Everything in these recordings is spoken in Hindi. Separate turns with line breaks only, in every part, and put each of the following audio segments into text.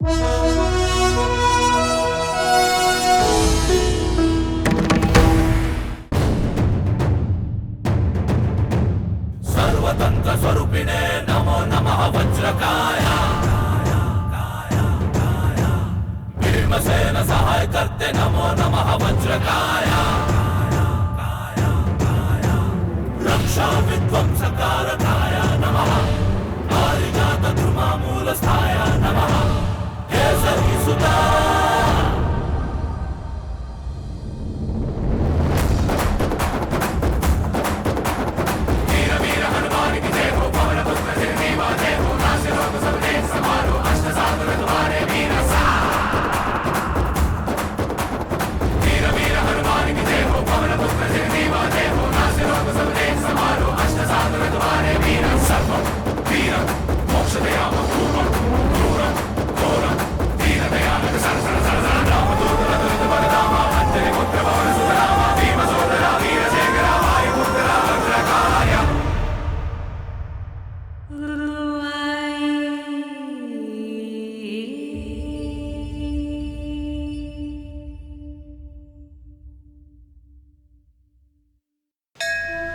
सर्वतंत्र स्वरूपिणे नमो नमः वज्रकाय। भीमसेन सहाय करते नमो नमः वज्रकाय। रक्षा विध्वंसकारकाय नमः। पारिजात ध्रुमामूलस्थाय नमः। केसरी सुता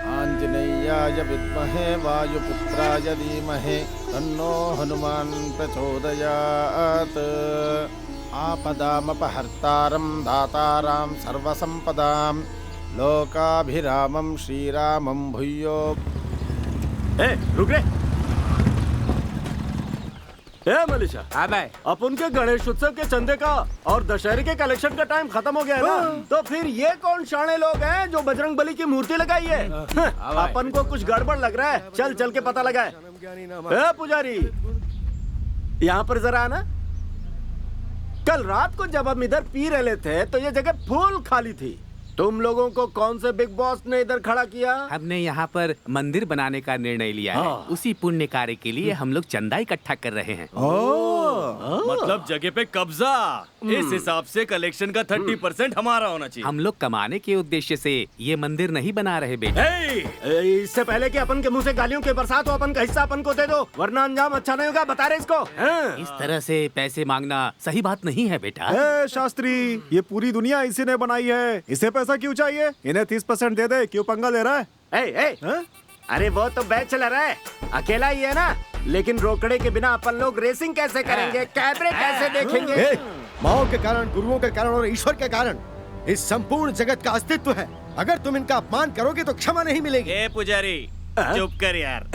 आंजनेयाय विद्महे वायुपुत्राय धीमहि तन्नो हनुमान् प्रचोदयात्। आपदामपहर्तारं दातारां सर्वसंपदां लोकाभिरामं श्रीरामं भूयो।
रुक रे। मनीषा, अपन के गणेश उत्सव के चंदे का और दशहरे के कलेक्शन का टाइम खत्म हो गया है ना, तो फिर ये कौन शाणे लोग हैं जो बजरंग बली की मूर्ति लगाई है? अपन को कुछ गड़बड़ लग रहा है। चल चल के पता लगाए। पुजारी, यहाँ पर जरा आना। कल रात को जब हम इधर पी रहे थे तो ये जगह फुल खाली थी। तुम लोगों को कौन से बिग बॉस ने इधर खड़ा किया?
हमने यहाँ पर मंदिर बनाने का निर्णय लिया है। उसी पुण्य कार्य के लिए हम लोग चंदा इकट्ठा कर रहे हैं।
मतलब जगह पे कब्जा। इस हिसाब से कलेक्शन का 30% हमारा होना चाहिए।
हम लोग कमाने के उद्देश्य से ये मंदिर नहीं बना रहे बेटा।
इससे पहले कि अपन के मुंह से गालियों के बरसात हो, अपन का हिस्सा अपन को दे दो, वरना अंजाम अच्छा नहीं होगा। बता रहे इसको।
इस तरह से पैसे मांगना सही बात नहीं है बेटा।
शास्त्री, ये पूरी दुनिया इसी ने बनाई है, इसे पैसा क्यों चाहिए? इन्हें 30% दे दे। क्यों पंगा ले रहा है?
अरे वो तो बैच चला रहा है, अकेला ही है ना। लेकिन रोकड़े के बिना अपन लोग रेसिंग कैसे करेंगे, कैमरे कैसे देखेंगे?
माओ के कारण, गुरुओं के कारण और ईश्वर के कारण इस संपूर्ण जगत का अस्तित्व है। अगर तुम इनका अपमान करोगे तो क्षमा नहीं मिलेगी।
पुजारी, चुप कर यार।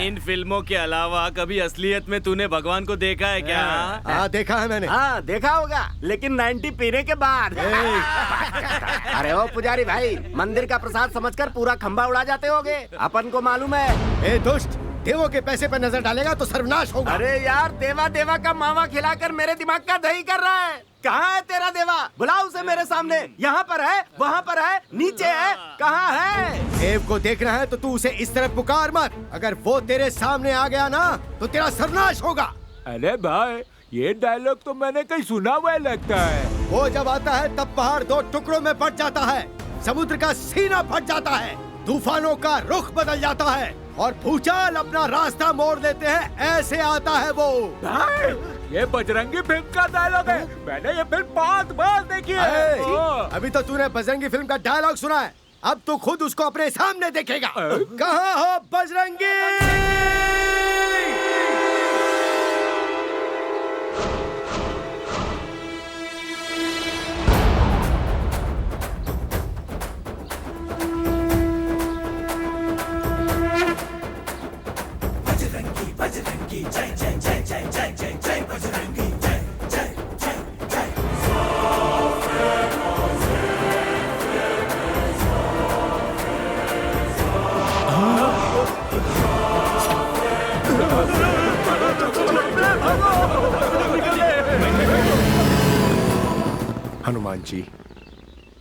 इन फिल्मों के अलावा कभी असलियत में तूने भगवान को देखा है क्या?
हाँ देखा है मैंने।
हाँ देखा होगा, लेकिन 90 पीने के बाद। अरे ओ पुजारी भाई, मंदिर का प्रसाद समझकर पूरा खंबा उड़ा जाते होगे। अपन को मालूम है।
दुष्ट, देवों के पैसे पर नजर डालेगा तो सर्वनाश होगा।
अरे यार, देवा देवा का मावा खिलाकर मेरे दिमाग का दही कर रहा है। कहाँ है तेरा देवा? बुलाओ उसे मेरे सामने। यहाँ पर है, वहाँ पर है, नीचे है, कहाँ है?
देव को देखना है तो तू उसे इस तरह पुकार मत। अगर वो तेरे सामने आ गया ना तो तेरा सर्वनाश होगा।
अरे भाई, ये डायलॉग तो मैंने कहीं सुना हुआ लगता है।
वो जब आता है तब पहाड़ 2 टुकड़ों में बट जाता है, समुद्र का सीना फट जाता है, तूफानों का रुख बदल जाता है और भूचाल अपना रास्ता मोड़ लेते हैं। ऐसे आता है वो।
ये बजरंगी फिल्म का डायलॉग है। मैंने ये फिल्म 5 बार देखी है।
अभी तो तूने बजरंगी फिल्म का डायलॉग सुना है, अब तू खुद उसको अपने सामने देखेगा। कहाँ हो बजरंगी?
बजरंगी जय जय जय जय जय जय जय बजरंगी जय जय जय जय।
हनुमान जी,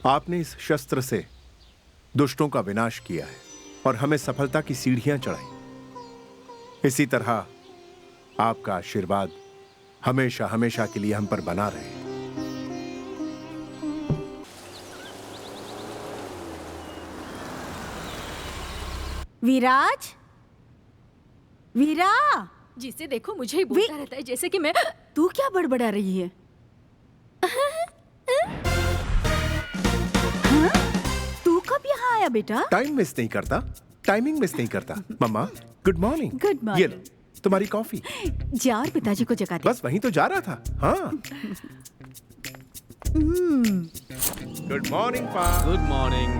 आपने इस शस्त्र से दुष्टों का विनाश किया है और हमें सफलता की सीढ़ियां चढ़ाई। इसी तरह आपका आशीर्वाद हमेशा हमेशा के लिए हम पर बना रहे।
विराज, वीरा,
जिसे देखो मुझे ही बोलता रहता है जैसे कि मैं
तू क्या बड़बड़ा रही है? हाँ? तू कब यहाँ आया बेटा?
टाइम मिस नहीं करता, टाइमिंग मिस नहीं करता। मम्मा गुड मॉर्निंग।
Good morning.
ये लो तुम्हारी कॉफी।
जा और पिताजी को जगा दे।
बस वहीं तो जा रहा था। हाँ गुड मॉर्निंग पा।
Good morning.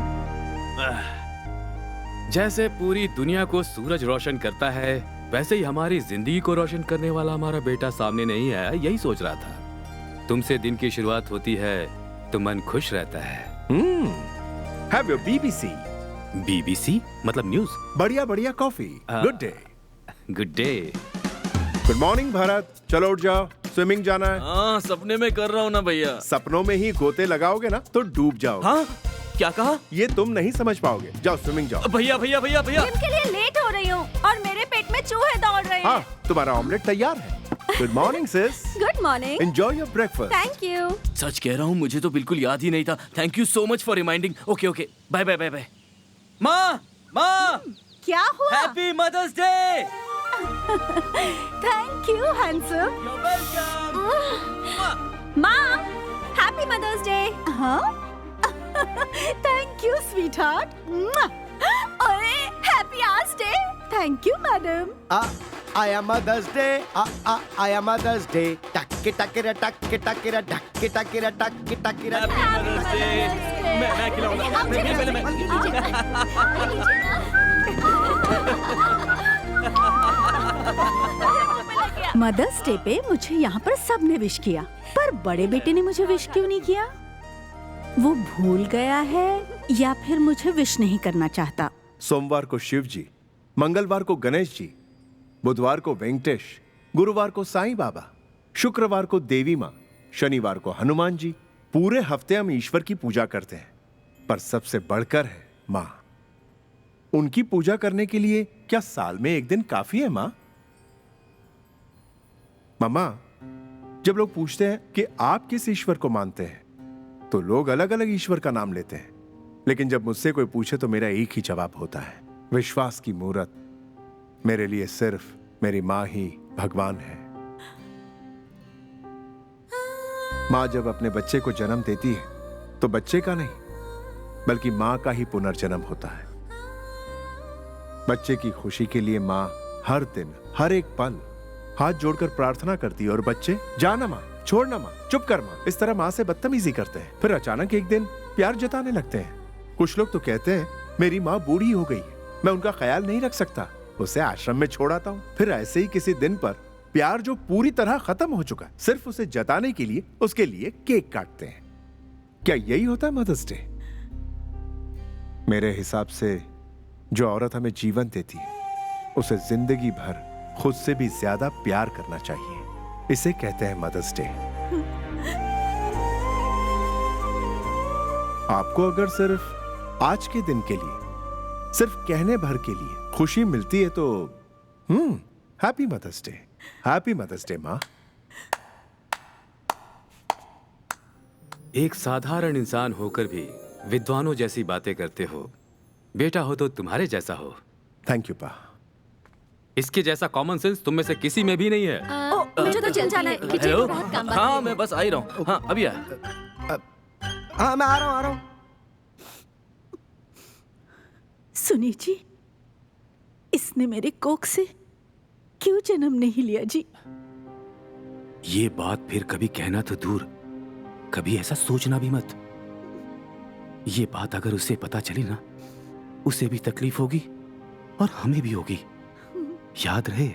जैसे पूरी दुनिया को सूरज रोशन करता है, वैसे ही हमारी जिंदगी को रोशन करने वाला हमारा बेटा सामने नहीं आया, यही सोच रहा था। तुमसे दिन की शुरुआत होती है तो मन खुश रहता है।
Have your BBC.
बीबीसी मतलब न्यूज।
बढ़िया बढ़िया coffee. Good day.
Good day.
Good morning Bharat. चलो उठ जाओ, स्विमिंग जाना है।
हाँ सपने में कर रहा हूँ ना भैया।
सपनों में ही गोते लगाओगे ना तो डूब जाओगे।
हाँ क्या कहा?
ये तुम नहीं समझ पाओगे। जाओ स्विमिंग जाओ।
भैया भैया भैया भैया
जिम के लिए लेट हो रही हूँ और मेरे पेट में चूहे दौड़ रहे हैं।
हाँ तुम्हारा ऑमलेट तैयार है। Good morning sis.
Good morning.
Enjoy your breakfast.
Thank you.
सच कह रहा हूँ, मुझे तो बिल्कुल याद ही नहीं था। Thank you so much for reminding. Okay okay bye bye bye bye. माँ माँ
क्या हुआ?
Happy mother's day.
Thank you handsome.
You're welcome.
माँ हैप्पी मदर्स डे। हाँ थैंक यू स्वीट हार्ट। अरे हैप्पी आर्स डे। Thank you madam.
आया मदर्स डे। आया मदर्स डे। टक्के टक्के टक्के टक्के टक्के टक्के टक्के टक्के।
Happy Mother's Day। मैं खिलाऊंगा।
मदर्स डे पे मुझे यहाँ पर सबने विश किया, पर बड़े बेटे ने मुझे विश क्यों नहीं किया? वो भूल गया है या फिर मुझे विश नहीं करना चाहता?
सोमवार को शिव जी, मंगलवार को गणेश जी, बुधवार को वेंकटेश, गुरुवार को साईं बाबा, शुक्रवार को देवी माँ, शनिवार को हनुमान जी। पूरे हफ्ते हम ईश्वर की पूजा करते हैं, पर सबसे बढ़कर है माँ। उनकी पूजा करने के लिए क्या साल में एक दिन काफी है माँ? मम्मा, जब लोग पूछते हैं कि आप किस ईश्वर को मानते हैं, तो लोग अलग अलग ईश्वर का नाम लेते हैं, लेकिन जब मुझसे कोई पूछे तो मेरा एक ही जवाब होता है, विश्वास की मूरत। मेरे लिए सिर्फ मेरी माँ ही भगवान है। माँ जब अपने बच्चे को जन्म देती है तो बच्चे का नहीं बल्कि माँ का ही पुनर्जन्म होता है। बच्चे की खुशी के लिए माँ हर दिन हर एक पल हाथ जोड़कर प्रार्थना करती है, और बच्चे जाना माँ, छोड़ना माँ, चुप कर माँ, इस तरह माँ से बदतमीजी करते हैं। फिर अचानक एक दिन प्यार जताने लगते हैं। कुछ लोग तो कहते हैं मेरी माँ बूढ़ी हो गई है, मैं उनका ख्याल नहीं रख सकता, उसे आश्रम में छोड़ आता हूँ। फिर ऐसे ही किसी दिन पर प्यार जो पूरी तरह खत्म हो चुका है, सिर्फ उसे जताने के लिए उसके लिए केक काटते हैं। क्या यही होता है मदर्स डे? मेरे हिसाब से जो औरत हमें जीवन देती है उसे जिंदगी भर खुद से भी ज्यादा प्यार करना चाहिए। इसे कहते हैं मदर्स डे। आपको अगर सिर्फ आज के दिन के लिए, सिर्फ कहने भर के लिए खुशी मिलती है तो happy mother's day. Happy mother's day माँ।
एक साधारण इंसान होकर भी विद्वानों जैसी बातें करते हो। बेटा हो तो तुम्हारे जैसा हो।
थैंक यू पा।
इसके जैसा कॉमन सेंस तुम में से किसी में भी नहीं है।
मुझे तो चल जाना है। किचन में बहुत काम बाकी है।
हाँ मैं बस आ ही रहा हूँ। हाँ अभी आ।
हाँ मैं आ रहा हूँ।
सुनिए जी, इसने मेरे कोख से क्यों जन्म नहीं लिया जी?
ये बात फिर कभी कहना तो दूर, कभी ऐसा सोचना भी मत। ये बात अगर उसे पता चली ना, उसे भी तकलीफ होगी और हमें भी होगी। याद रहे,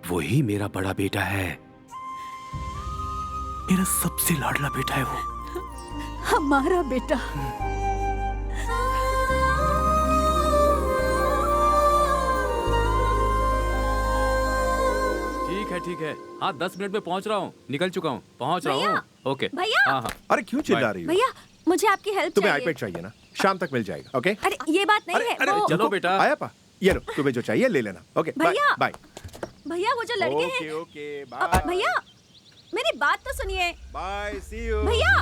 वही मेरा बड़ा बेटा है, मेरा सबसे लाडला बेटा है वो।
हमारा बेटा।
ठीक है। हाँ 10 मिनट में पहुंच रहा हूँ। निकल चुका हूँ, पहुंच रहा हूँ। ओके
भैया।
हाँ हाँ।
अरे क्यों चिल्ला रही हो?
भैया मुझे आपकी हेल्प
तुम्हें
चाहिए।
आईपैड चाहिए ना? शाम तक मिल जाएगा। ओके।
अरे ये बात नहीं है।
अरे
वो
चलो बेटा।
आया पा, ये लो, तुम्हें जो चाहिए ले लेना। ओके बाय
भैया।
बाय।
भैया वो जो लड़के हैं।
Okay okay bye.
भैया मेरी बात तो सुनिए।
Bye, see you.
भैया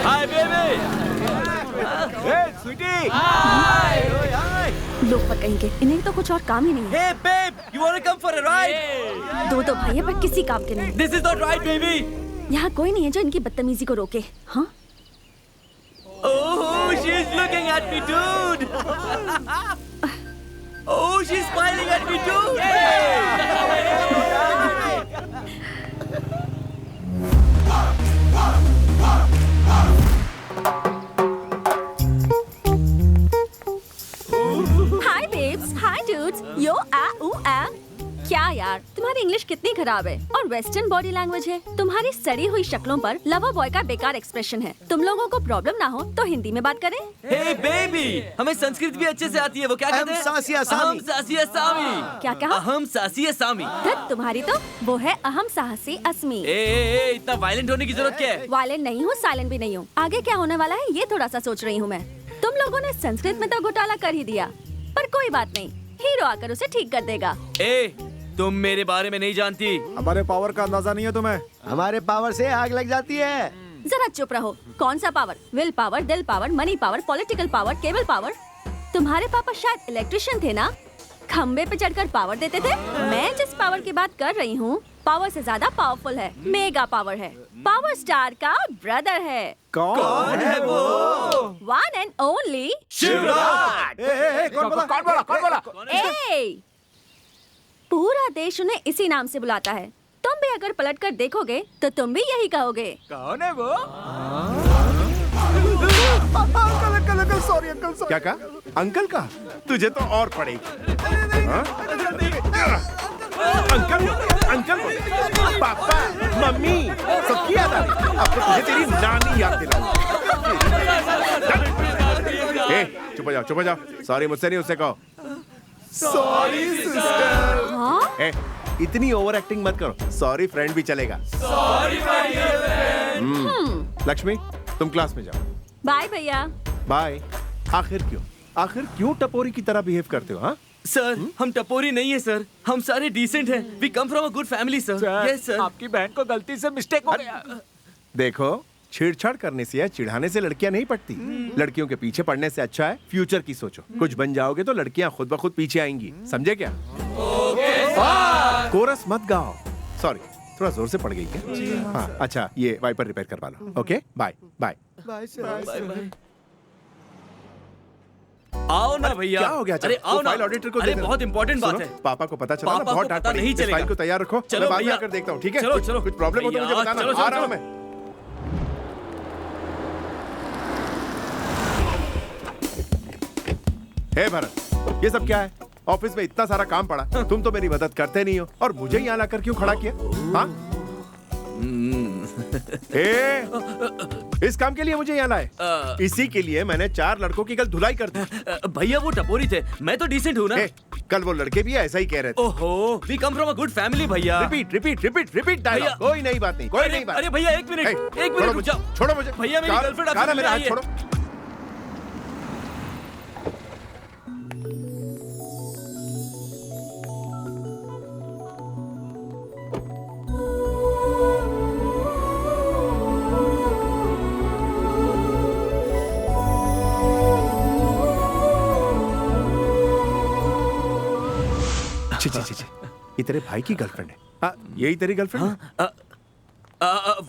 हाय बेबी।
ए स्वीटी।
लोफर कहेंगे, इन्हें तो कुछ और काम ही नहीं है।
Hey babe, you wanna come for a ride?
दो तो भाई है पर किसी काम के नहीं।
This is not right, baby.
यहाँ कोई नहीं है जो इनकी बदतमीजी को रोके। हाँ?
Oh, she's looking at me, dude. Oh, she's smiling at me, dude.
Hi babes, hi dudes, yo आ ऊ आ। क्या यार, तुम्हारी इंग्लिश कितनी खराब है और वेस्टर्न बॉडी लैंग्वेज है। तुम्हारी सड़ी हुई शक्लों पर लवर बॉय का बेकार एक्सप्रेशन है। तुम लोगों को प्रॉब्लम ना हो तो हिंदी में बात करें।
Hey baby, हमें संस्कृत भी अच्छे से आती है। वो क्या कहते हैं?
अहम सासी असामी।
अहम सासी असामी।
क्या कहा?
अहम सासी असामी।
धत तुम्हारी तो वो है अहम साहसी अस्मी।
ए, इतना वायलेंट होने की जरूरत क्या है?
वायलेंट नहीं हूँ, साइलेंट भी नहीं हूँ। आगे क्या होने वाला है ये थोड़ा सा सोच रही हूँ मैं। तुम लोगों ने संस्कृत में तो घोटाला कर ही दिया, पर कोई बात नहीं, हीरो आकर उसे ठीक कर देगा।
ए, तुम मेरे बारे में नहीं जानती।
हमारे पावर का अंदाजा नहीं है तुम्हें।
हमारे पावर से आग लग जाती है।
जरा चुप रहो। कौन सा पावर? विल पावर, दिल power, money power, political power, cable power? तुम्हारे पापा शायद इलेक्ट्रिशियन थे ना, खम्बे पे चढ़कर पावर देते थे। मैं जिस पावर की बात कर रही हूँ पावर से ज्यादा पावरफुल है, मेगा पावर है, पावर स्टार का ब्रदर है।
कौन है वो?
One and only
Shivraj.
कौन बोला?
ए! पूरा देश उन्हें इसी नाम से बुलाता है। तुम भी अगर पलट कर देखोगे तो तुम भी यही कहोगे।
कौन है वो?
Uncle sorry uncle sorry.
क्या कहा? अंकल का? तुझे तो और पड़ेगी। हाँ? अंकल, अंकल, पापा, मम्मी, सबकी याद आ रही। अब तो तुझे तेरी नानी याद दिलाई। चुप हो जाओ। सॉरी मुझसे नहीं, उससे कहो। Sorry sister.
हाँ?
इतनी ओवर एक्टिंग मत करो। सॉरी फ्रेंड भी चलेगा।
Sorry my dear friend.
Lakshmi, तुम क्लास में जाओ।
बाय भैया।
बाय। आखिर क्यों टपोरी की तरह बिहेव करते हो? हाँ
सर, हम टपोरी नहीं है सर, हम सारे डिसेंट हैं। We come from a good family sir. Yes sir.
आपकी बहन को गलती से मिस्टेक हो गया।
देखो, छेड़छाड़ करने से या चिढ़ाने से लड़कियां नहीं पड़ती। लड़कियों के पीछे पड़ने से अच्छा है फ्यूचर की सोचो। कुछ बन जाओगे तो लड़कियां खुद ब खुद पीछे आएंगी। समझे क्या? कोरस मत गाओ। सॉरी, थोड़ा जोर से पड़ गई क्या? हाँ, अच्छा, ये वाइपर रिपेयर करवा लो। Okay, bye bye.
आओ ना भैया।
क्या हो गया?
अरे आओ ना।
फाइल ऑडिटर को
अरे
दे दो।
बहुत इंपॉर्टेंट बात है।
पापा को पता चला ना,
पापा
बहुत
को
डांट
पता
पड़ेगी।
नहीं
इस
चलेगा।
फाइल को तैयार रखो।
चलो
मैं बाद में
भैया।
आकर देखता हूँ, ठीक है?
चलो।
कुछ प्रॉब्लम हो तो मुझे
भैया,
बताना। आ रहा हूँ मैं। हे भरत, ये सब क्या है? ऑफिस में इतना सारा काम पड़ा, तुम तो मेरी मदद करते नहीं हो और मुझे यहाँ लाकर क्यों खड़ा किया? हाँ? इस काम के लिए मुझे यहाँ लाए? इसी के लिए मैंने 4 लड़कों की कल धुलाई कर दी।
भैया वो टपोरी थे, मैं तो डिसेंट हूँ ना।
कल वो लड़के भी ऐसा ही कह रहे थे।
ओहो, we come from a good family भैया।
Repeat dialogue. कोई नई बात नहीं, कोई नई बात।
अरे भैया एक मिनट रुक जाओ।
छोड़ो मुझे।
भैया मेरी गर्लफ्रेंड आपसे
मेरा हाथ छोड़ो। ये तेरे भाई की गर्लफ्रेंड है? यही तेरी गर्लफ्रेंड है?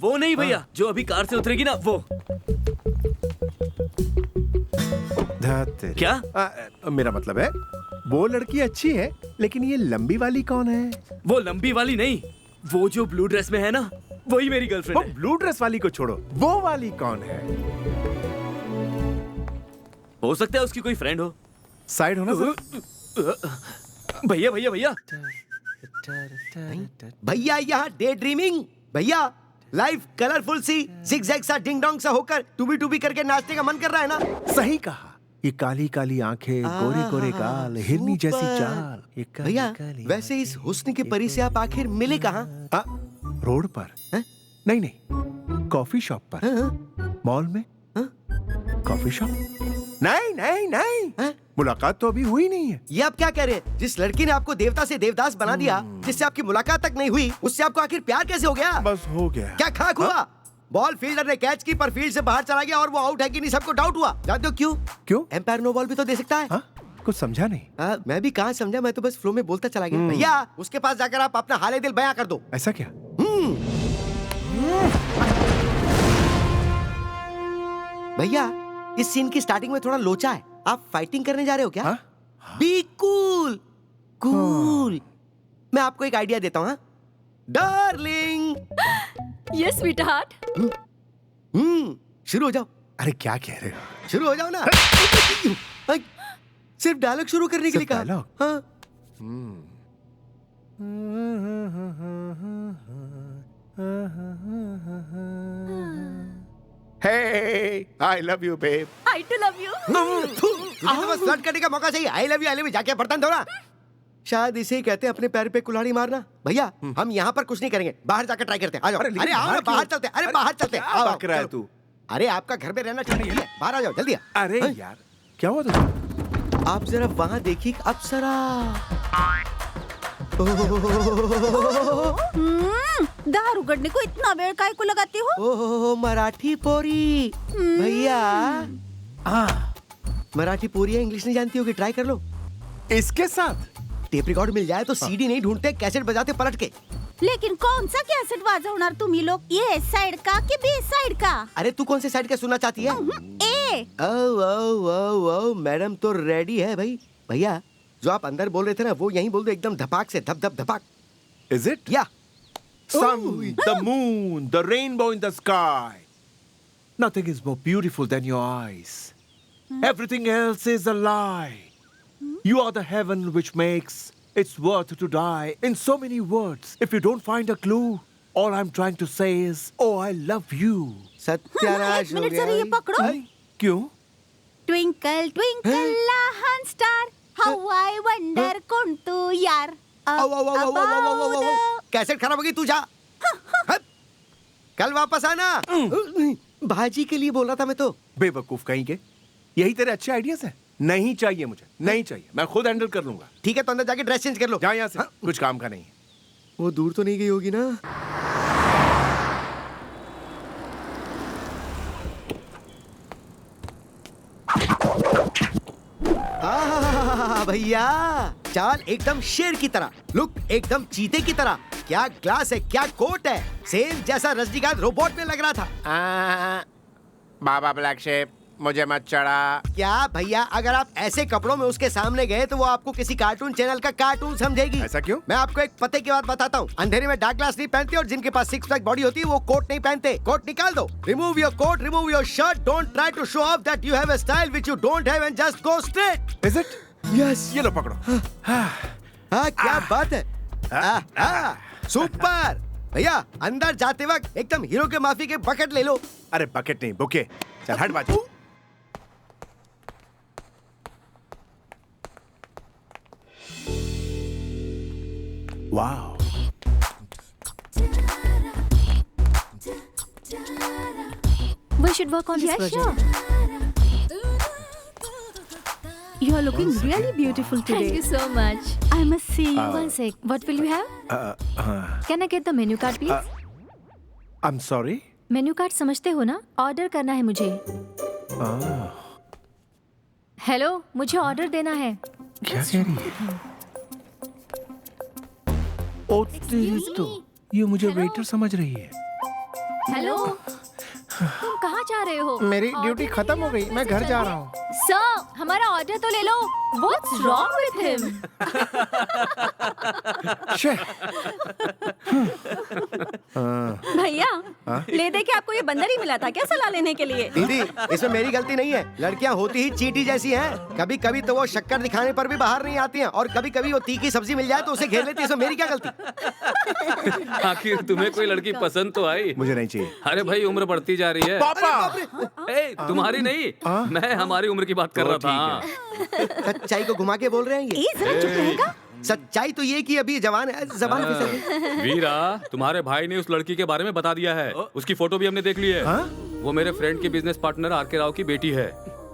वो नहीं भैया, जो अभी कार से उतरेगी ना वो। क्या?
मेरा मतलब है वो लड़की अच्छी है, लेकिन ये लंबी वाली कौन है?
वो लंबी वाली नहीं, वो जो ब्लू ड्रेस में है ना, वही मेरी गर्लफ्रेंड है।
ब्लू ड्रेस वाली को छोड़ो, वो वाली कौन है?
हो सकता है उसकी कोई फ्रेंड हो।
साइड हो ना।
भैया
भैया यहाँ डे ड्रीमिंग। भैया लाइफ कलरफुल सी जिगजैग सा डिंग डोंग सा होकर टूबी करके नाचने का मन कर रहा है ना?
सही कहा। ये काली काली आंखें, गोरे गोरे गाल, हिरनी जैसी चाल। ये
भैया वैसे इस हुस्न की परी से आप आखिर मिले कहाँ?
रोड पर? नहीं, कॉफी शॉप पर। मॉल में? Coffee shop? नहीं, मुलाकात तो अभी हुई नहीं है।
ये आप क्या कह रहे हैं? जिस लड़की ने आपको देवता से देवदास बना दिया, जिससे आपकी मुलाकात तक नहीं हुई, उससे आपको आखिर प्यार कैसे हो गया?
बस हो गया।
क्या खाक हुआ? बॉल फील्डर ने कैच की पर फील्ड से बाहर चला गया और वो आउट है कि नहीं सबको डाउट हुआ। जानते हो क्यों?
क्यों?
एम्पायर नो बॉल भी तो दे सकता है।
कुछ समझा नहीं।
मैं भी कहाँ समझा, मैं तो बस फ्लो में बोलता चला गया। भैया उसके पास जाकर आप अपना हाल दिल बयां कर दो।
ऐसा क्या?
भैया इस सीन की स्टार्टिंग में थोड़ा लोचा है, आप फाइटिंग करने जा रहे हो क्या? Be cool cool. मैं आपको एक आइडिया देता हूँ। डार्लिंग।
Yes sweetheart.
शुरू हो जाओ।
अरे क्या कह रहे हो?
शुरू हो जाओ ना। सिर्फ डायलॉग शुरू करने के लिए कहा।
डायलॉग?
हाँ।
Hey, I love you, babe.
I too love you.
तुझे तो बस फ्लर्ट करने का मौका चाहिए। आई लव यू जाके बर्तन धोना। शायद इसे ही कहते हैं अपने पैर पे कुल्हाड़ी मारना। भैया हम यहाँ पर कुछ नहीं करेंगे, बाहर जाकर ट्राई करते हैं। आ जाओ। अरे आओ ना, बाहर चलते हैं। अरे बाहर चलते हैं।
क्या बक रहा है तू?
अरे आपका घर में रहना चाहिए, बाहर आ जाओ जल्दी।
अरे यार क्या हुआ तुझे?
आप जरा वहाँ देखिए अप्सरा।
दार उगड़ने को इतना वेळ काय को लगाती हो?
ओह मराठी पोरी। भैया मराठी पोरी है, इंग्लिश नहीं जानती होगी, ट्राई कर लो।
इसके साथ
टेप रिकॉर्ड मिल जाए तो सीडी नहीं ढूंढते, कैसेट बजाते पलट के।
लेकिन कौन सा कैसेट वाजवणार तुम्ही लोग? ये साइड का कि बी साइड का?
अरे तू कौन से साइड का सुनना चाहती है?
ए।
ओ मैडम तो रेडी है भाई। भैया जो आप अंदर बोल रहे थे ना वो यहीं बोल दो, एकदम धपाक से, धप धप धपाक।
Is it?
या
Sun, the moon, the rainbow in the sky. Nothing is more beautiful than your eyes. Everything else is a lie. You are the heaven which makes it's worth to die. In so many words, if you don't find a clue, all I'm trying to say is, oh, I love you.
सत्यानाश हो
मिनिट
गया
जरा ये
भाई।
पकड़ो।
क्यों?
ट्विंकल ट्विंकल लहान स्टार, हाउ आई वंडर कोण तू यार.
कैसेट खराब हो गई, तू जा। कल वापस आना। भाजी के लिए बोल रहा था मैं तो।
बेवकूफ कहीं के। यही तेरे अच्छे आइडियाज हैं। नहीं चाहिए मुझे, नहीं चाहिए, मैं खुद हैंडल कर लूंगा।
ठीक है तो अंदर जाके ड्रेस चेंज कर लो।
जा यहाँ से। कुछ काम का नहीं है।
वो दूर तो नहीं गई होगी ना? भैया चाल एकदम शेर की तरह, लुक एकदम चीते की तरह। क्या ग्लास है, क्या कोट है, सेम जैसा रजनीकांत रोबोट में लग रहा था।
बाबा ब्लैक शेप, मुझे मत चढ़ा।
क्या भैया अगर आप ऐसे कपड़ों में उसके सामने गए तो वो आपको किसी कार्टून चैनल का कार्टून समझेगी।
ऐसा क्यों?
मैं आपको एक पते की बात बताता हूँ। अंधेरे में डार्क ग्लास नहीं पहनते और जिनके पास सिक्स पैक बॉडी होती है वो कोट नहीं पहनते। कोट निकाल दो। Remove your coat, remove your shirt. Don't try to show off that you have a style which you don't have and just go straight.
Is it?
Yes.
ये लो पकड़ो।
हाँ क्या बात है। सुपर भैया, अंदर जाते वक्त एकदम हीरो के माफी के बकेट ले लो।
अरे बकेट नहीं, बुके। चल हट बाजी। Wow.
We should work on this project.
Sure. You are looking really beautiful today.
Thank you so much.
I must see.
One sec. What will you have? Can I get the menu card, please?
I'm sorry.
Menu card समझते हो ना? ऑर्डर करना है मुझे। हेलो, मुझे ऑर्डर देना है।
क्या कह रही है? ओ तेरी तो, ये मुझे वेटर समझ रही है।
हेलो, तुम कहाँ जा रहे हो?
मेरी ड्यूटी खत्म हो गई, मैं घर जा रहा हूँ।
सर, हमारा ऑर्डर तो ले लो। What's wrong with him? भैया, ले दे के आपको ये बंदर ही मिला था क्या सलाह लेने के लिए?
दीदी इसमें मेरी गलती नहीं है, लड़कियां होती ही चींटी जैसी हैं। कभी कभी तो वो शक्कर दिखाने पर भी बाहर नहीं आती हैं और कभी कभी वो तीखी सब्जी मिल जाए तो उसे घेर लेती है। इसमें मेरी क्या गलती?
आखिर तुम्हें कोई लड़की पसंद तो आई?
मुझे नहीं चाहिए।
अरे भाई उम्र बढ़ती जा रही है।
पापा!
ए, तुम्हारी नहीं, मैं हमारी उम्र की बात कर रहा था।
सच्चाई को घुमा के बोल रहे हैं ये।
जरा चुप रहेगा?
सच्चाई तो ये कि अभी जवान है, जबान फिसल गई।
वीरा, तुम्हारे भाई ने उस लड़की के बारे में बता दिया है। उसकी फोटो भी हमने देख ली है। वो मेरे फ्रेंड की बिजनेस पार्टनर आर.के. राव की बेटी है।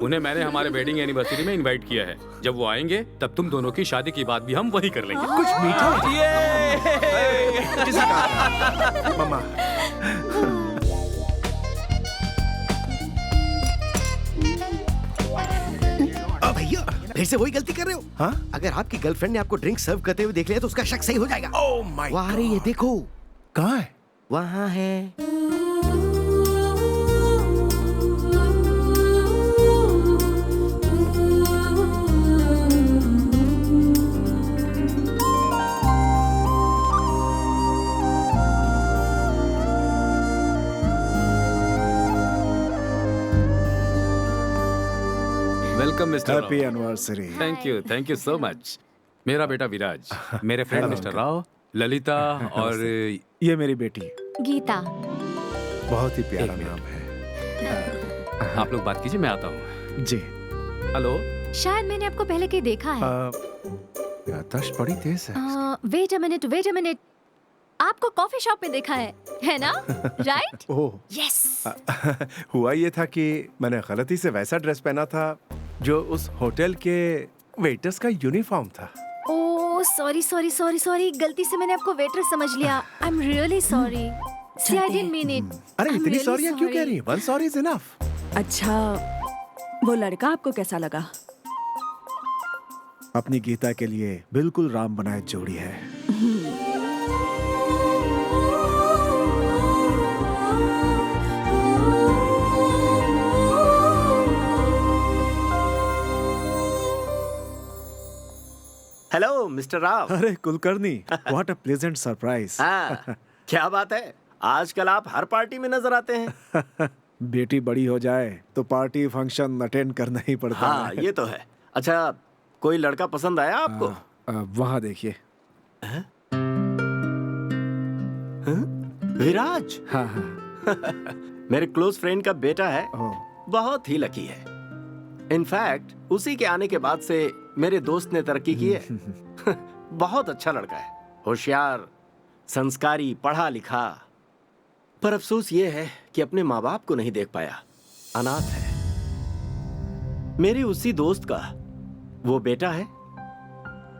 उन्हें मैंने हमारे वेडिंग एनिवर्सरी में इनवाइट किया है। जब वो आएंगे तब तुम दोनों की शादी की बात भी हम वही कर लेंगे।
कुछ मीठा। मम्मा।
फिर से वही गलती कर रहे हो?
हाँ?
अगर आपकी गर्लफ्रेंड ने आपको ड्रिंक सर्व करते हुए देख लिया तो उसका शक सही हो जाएगा।
ओह माय
वहाँ रही है, देखो।
कहाँ है?
वहाँ है।
Welcome mister
happy anniversary.
Thank you so much. मेरा बेटा विराज, मेरे फ्रेंड मिस्टर राव, ललिता और
ये मेरी बेटी।
गीता।
बहुत ही प्यारा नाम है।
आप लोग बात कीजिए, मैं आता हूँ।
जी।
हेलो।
शायद मैंने आपको पहले कहीं देखा है।
याददाश्त बड़ी तेज है।
Wait a minute. आपको कॉफी शॉप में देखा है ना? राइट?
Oh
yes.
हुआ ये था कि मैंने गलती से वैसा ड्रेस पहना था जो उस होटल के वेटर्स का यूनिफॉर्म था।
ओह सॉरी, गलती से मैंने आपको वेटर समझ लिया। I am really sorry. See I didn't mean it.
अरे इतनी सॉरी क्यों कह रही हैं? One sorry is enough.
अच्छा, वो लड़का आपको कैसा लगा?
अपनी गीता के लिए बिल्कुल राम बनाए जोड़ी है।
Hello mister Rao.
अरे Kulkarni, what a pleasant surprise.
हाँ, क्या बात है, आजकल आप हर पार्टी में नजर आते हैं।
बेटी बड़ी हो जाए तो पार्टी फंक्शन अटेंड करना ही पड़ता
हाँ,
है।
ये तो है। अच्छा, कोई लड़का पसंद आया आपको?
वहाँ देखिए।
विराज।
हाँ हाँ।
मेरे क्लोज फ्रेंड का बेटा है,
ओह,
बहुत ही लकी है। इनफैक्ट उसी के आने के बाद से मेरे दोस्त ने तरक्की की है। बहुत अच्छा लड़का है, होशियार, संस्कारी, पढ़ा लिखा। पर अफसोस ये है कि अपने माँ बाप को नहीं देख पाया, अनाथ है। मेरे उसी दोस्त का वो बेटा है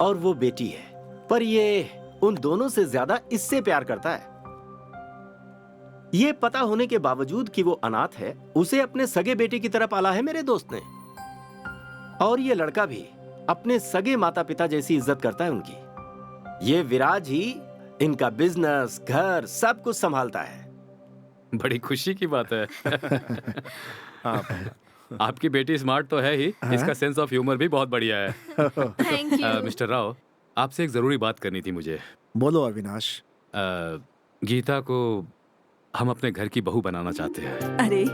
और वो बेटी है, पर ये उन दोनों से ज्यादा इससे प्यार करता है। ये पता होने के बावजूद कि वो अनाथ है, उसे अपने सगे बेटे की तरह पाला है मेरे दोस्त ने। और ये लड़का भी अपने सगे माता पिता जैसी इज्जत करता है उनकी। ये विराज ही इनका बिजनेस, घर, सब कुछ संभालता है।
बड़ी खुशी की बात है। आपकी बेटी स्मार्ट तो है ही, इसका सेंस ऑफ ह्यूमर भी बहुत बढ़िया है।
Thank you.
मिस्टर राव, आपसे एक जरूरी बात करनी थी मुझे।
बोलो अविनाश।
गीता को हम अपने घर की बहू बनाना चाहते हैं।
अरे,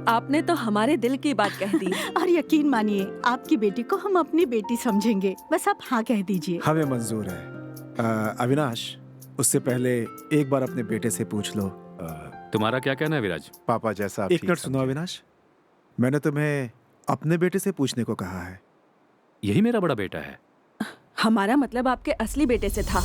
आपने तो हमारे दिल की बात कह दी। और यकीन मानिए, आपकी बेटी को हम अपनी बेटी समझेंगे। बस आप हाँ कह दीजिए।
हमें मंजूर है। अविनाश, उससे पहले एक बार अपने बेटे से पूछ लो।
तुम्हारा क्या कहना है विराज?
पापा जैसा आप
एक
ठीक
मिनट सुनो
समझें।
अविनाश,
मैंने तुम्हें अपने बेटे से पूछने को कहा है।
यही मेरा बड़ा बेटा है।
हमारा मतलब आपके असली बेटे से था।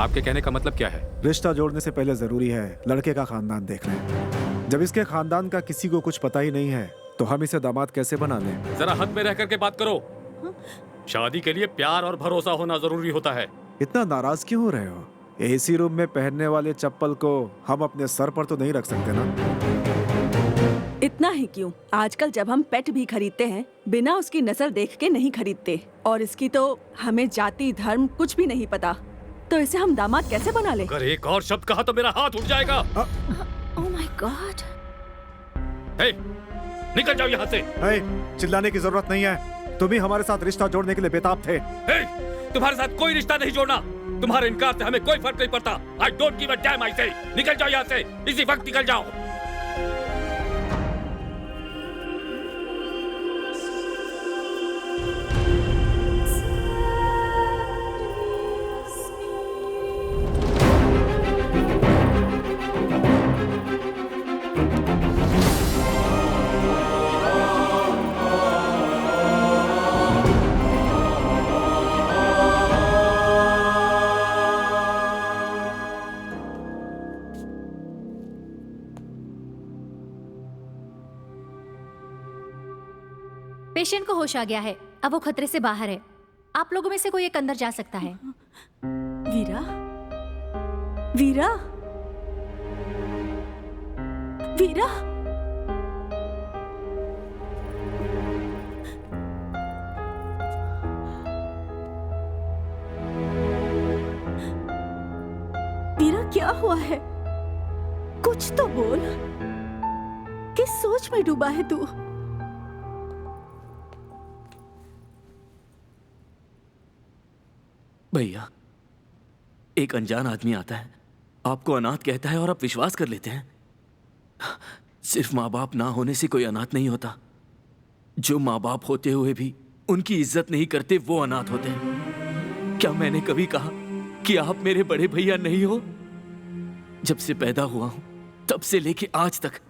आपके कहने का मतलब क्या है?
रिश्ता जोड़ने से पहले जरूरी है लड़के का खानदान देख लें। जब इसके खानदान का किसी को कुछ पता ही नहीं है तो हम इसे दामाद कैसे बना लें?
जरा हद में रह करके बात करो। शादी के लिए प्यार और भरोसा होना जरूरी होता है।
इतना नाराज क्यों हो रहे हो? एसी रूम में पहनने वाले चप्पल को हम अपने सर पर तो नहीं रख सकते ना।
इतना ही क्यों, आजकल जब हम पेट भी खरीदते हैं बिना उसकी नस्ल देख के नहीं खरीदते। और इसकी तो हमें जाति धर्म कुछ भी नहीं पता, तो इसे हम दामाद कैसे बना ले?
अगर एक और शब्द कहा तो मेरा हाथ उठ जाएगा।
Oh my God.
हे, निकल जाओ यहाँ से।
चिल्लाने की जरूरत नहीं है, तुम ही हमारे साथ रिश्ता जोड़ने के लिए बेताब थे।
हे, तुम्हारे साथ कोई रिश्ता नहीं जोड़ना। तुम्हारे इनकार से हमें कोई फर्क नहीं पड़ता। I don't give a damn, I say। निकल जाओ यहाँ से, इसी वक्त निकल जाओ।
पेशेंट को होश आ गया है, अब वो खतरे से बाहर है। आप लोगों में से कोई एक अंदर जा सकता है।
वीरा, वीरा, वीरा। क्या हुआ है? कुछ तो बोल। किस सोच में डूबा है तू?
भैया, एक अनजान आदमी आता है, आपको अनाथ कहता है और आप विश्वास कर लेते हैं। सिर्फ माँ बाप ना होने से कोई अनाथ नहीं होता। जो माँ बाप होते हुए भी उनकी इज्जत नहीं करते वो अनाथ होते हैं। क्या मैंने कभी कहा कि आप मेरे बड़े भैया नहीं हो? जब से पैदा हुआ हूं तब से लेके आज तक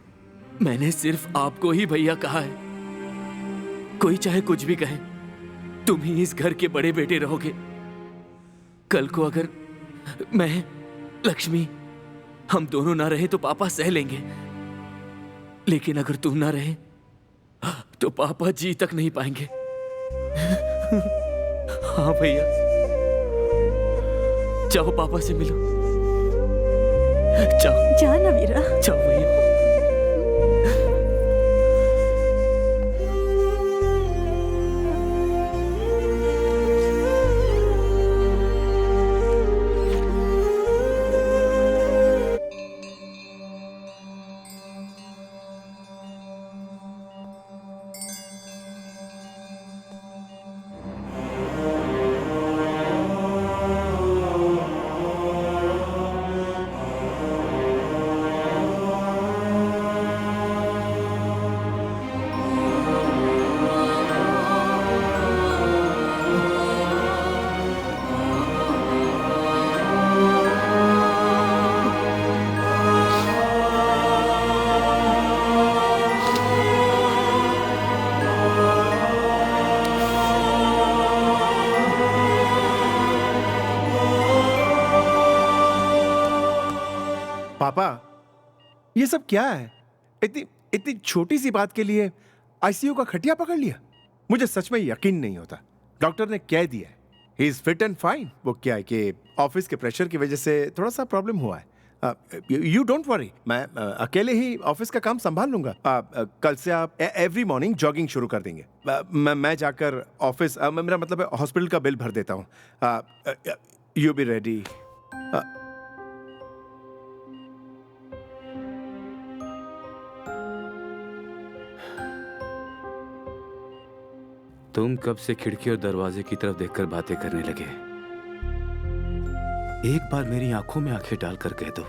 मैंने सिर्फ आपको ही भैया कहा है। कोई चाहे कुछ भी कहे, तुम ही इस घर के बड़े बेटे रहोगे। कल को अगर मैं, लक्ष्मी, हम दोनों ना रहे तो पापा सह लेंगे, लेकिन अगर तुम ना रहे तो पापा जी तक नहीं पाएंगे। हाँ भैया, जाओ पापा से मिलो। जाओ
जाना वीरा।
जाओ भैया।
पापा, ये सब क्या है? इतनी इतनी छोटी सी बात के लिए आईसीयू का खटिया पकड़ लिया। मुझे सच में यकीन नहीं होता। डॉक्टर ने कह दिया है he is fit and fine. वो क्या है कि ऑफिस के प्रेशर की वजह से थोड़ा सा प्रॉब्लम हुआ है। यू डोंट वरी, मैं अकेले ही ऑफिस का काम संभाल लूंगा। कल से आप एवरी मॉर्निंग जॉगिंग शुरू कर देंगे। मैं जाकर ऑफिस, मेरा मतलब है हॉस्पिटल का बिल भर देता हूँ। You be ready.
तुम कब से खिड़की और दरवाजे की तरफ देखकर बातें करने लगे? एक बार मेरी आंखों में आंखें डालकर कह दो,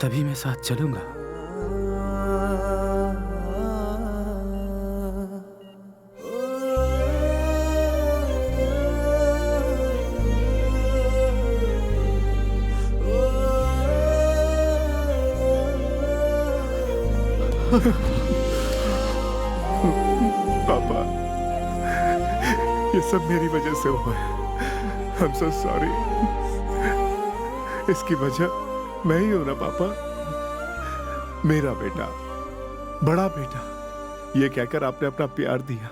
तभी मैं साथ चलूंगा।
पापा, ये सब मेरी वजह से हुआ है। I'm so sorry। इसकी वजह मैं ही हूं ना पापा। मेरा बेटा, बड़ा बेटा, ये कहकर आपने अपना प्यार दिया।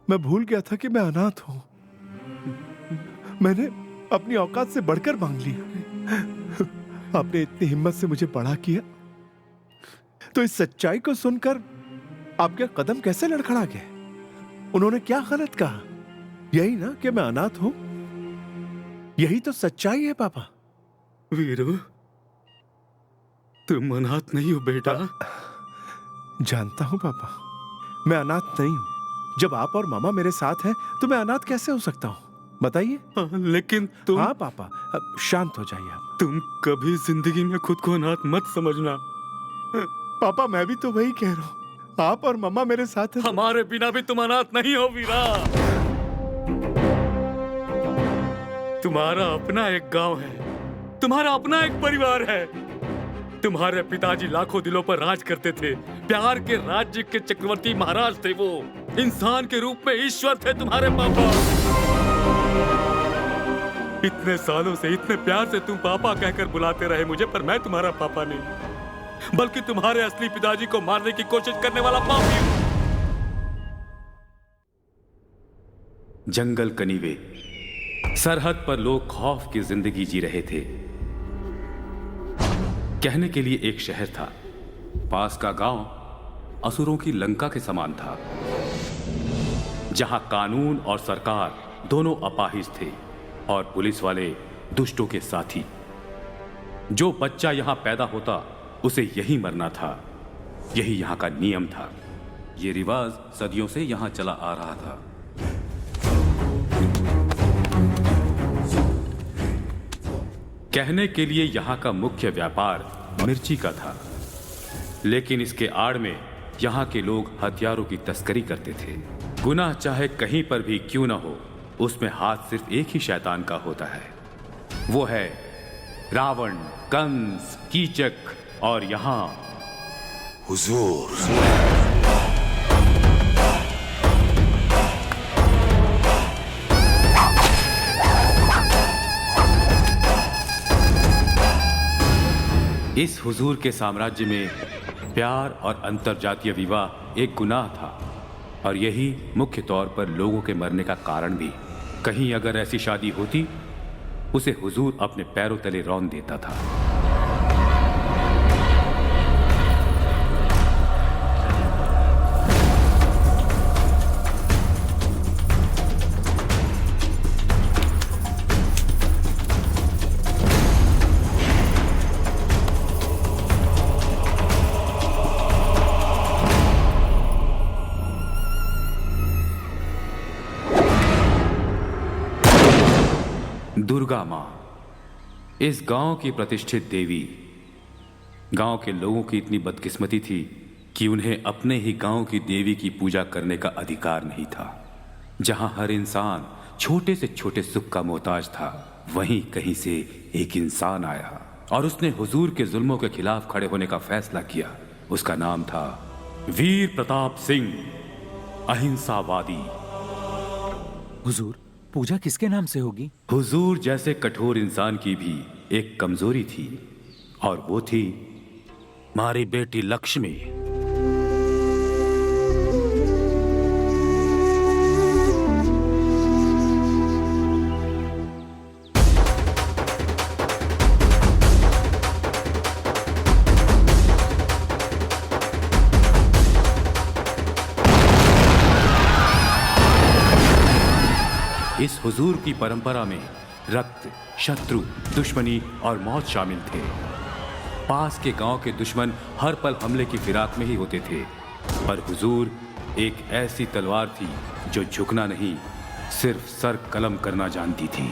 मैं भूल गया था कि मैं अनाथ हूं। मैंने अपनी औकात से बढ़कर मांग लिया। आपने इतनी हिम्मत से मुझे बड़ा किया, तो इस सच्चाई को सुनकर आपके कदम कैसे लड़खड़ा गए? उन्होंने क्या गलत कहा? यही ना कि मैं अनाथ हूं। यही तो सच्चाई है पापा।
वीरू, तुम अनाथ नहीं हो बेटा।
जानता हूं पापा, मैं अनाथ नहीं हूं। जब आप और मामा मेरे साथ हैं तो मैं अनाथ कैसे हो सकता हूं? बताइए।
लेकिन तुम।
हाँ पापा, शांत हो जाइए आप।
तुम कभी जिंदगी में खुद को अनाथ मत समझना।
पापा, मैं भी तो वही कह रहा हूं। आप और मम्मा मेरे साथ हैं।
हमारे बिना भी तुम अनाथ नहीं हो वीरा। तुम्हारा अपना एक गांव है, तुम्हारा अपना एक परिवार है। तुम्हारे पिताजी लाखों दिलों पर राज करते थे। प्यार के राज्य के चक्रवर्ती महाराज थे वो। इंसान के रूप में ईश्वर थे तुम्हारे पापा। इतने सालों से इतने प्यार से तुम पापा कहकर बुलाते रहे मुझे, पर मैं तुम्हारा पापा नहीं, बल्कि तुम्हारे असली पिताजी को मारने की कोशिश करने वाला पापी हूं। जंगल कनीवे, सरहद पर लोग खौफ की जिंदगी जी रहे थे। कहने के लिए एक शहर था, पास का गांव असुरों की लंका के समान था, जहां कानून और सरकार दोनों अपाहिज थे और पुलिस वाले दुष्टों के साथी। जो बच्चा यहां पैदा होता उसे यही मरना था। यही यहां का नियम था। ये रिवाज सदियों से यहां चला आ रहा था। कहने के लिए यहां का मुख्य व्यापार मिर्ची का था, लेकिन इसके आड़ में यहां के लोग हथियारों की तस्करी करते थे। गुनाह चाहे कहीं पर भी क्यों ना हो, उसमें हाथ सिर्फ एक ही शैतान का होता है, वो है रावण, कंस, कीचक और यहां
हुजूर।
इस हुजूर के साम्राज्य में प्यार और अंतरजातीय विवाह एक गुनाह था, और यही मुख्य तौर पर लोगों के मरने का कारण भी। कहीं अगर ऐसी शादी होती, उसे हुजूर अपने पैरों तले रौंद देता था। दुर्गा मां, इस गांव की प्रतिष्ठित देवी। गांव के लोगों की इतनी बदकिस्मती थी कि उन्हें अपने ही गांव की देवी की पूजा करने का अधिकार नहीं था। जहां हर इंसान छोटे से छोटे सुख का मोहताज था, वहीं कहीं से एक इंसान आया और उसने हुजूर के जुल्मों के खिलाफ खड़े होने का फैसला किया। उसका नाम था वीर प्रताप सिंह, अहिंसावादी।
हुजूर, पूजा किसके नाम से होगी?
हुजूर जैसे कठोर इंसान की भी एक कमजोरी थी, और वो थी हमारी बेटी लक्ष्मी। इस हुजूर की परंपरा में रक्त, शत्रु, दुश्मनी और मौत शामिल थे। पास के गांव के दुश्मन हर पल हमले की फिराक में ही होते थे, पर हुजूर एक ऐसी तलवार थी जो झुकना नहीं, सिर्फ सर कलम करना जानती थी,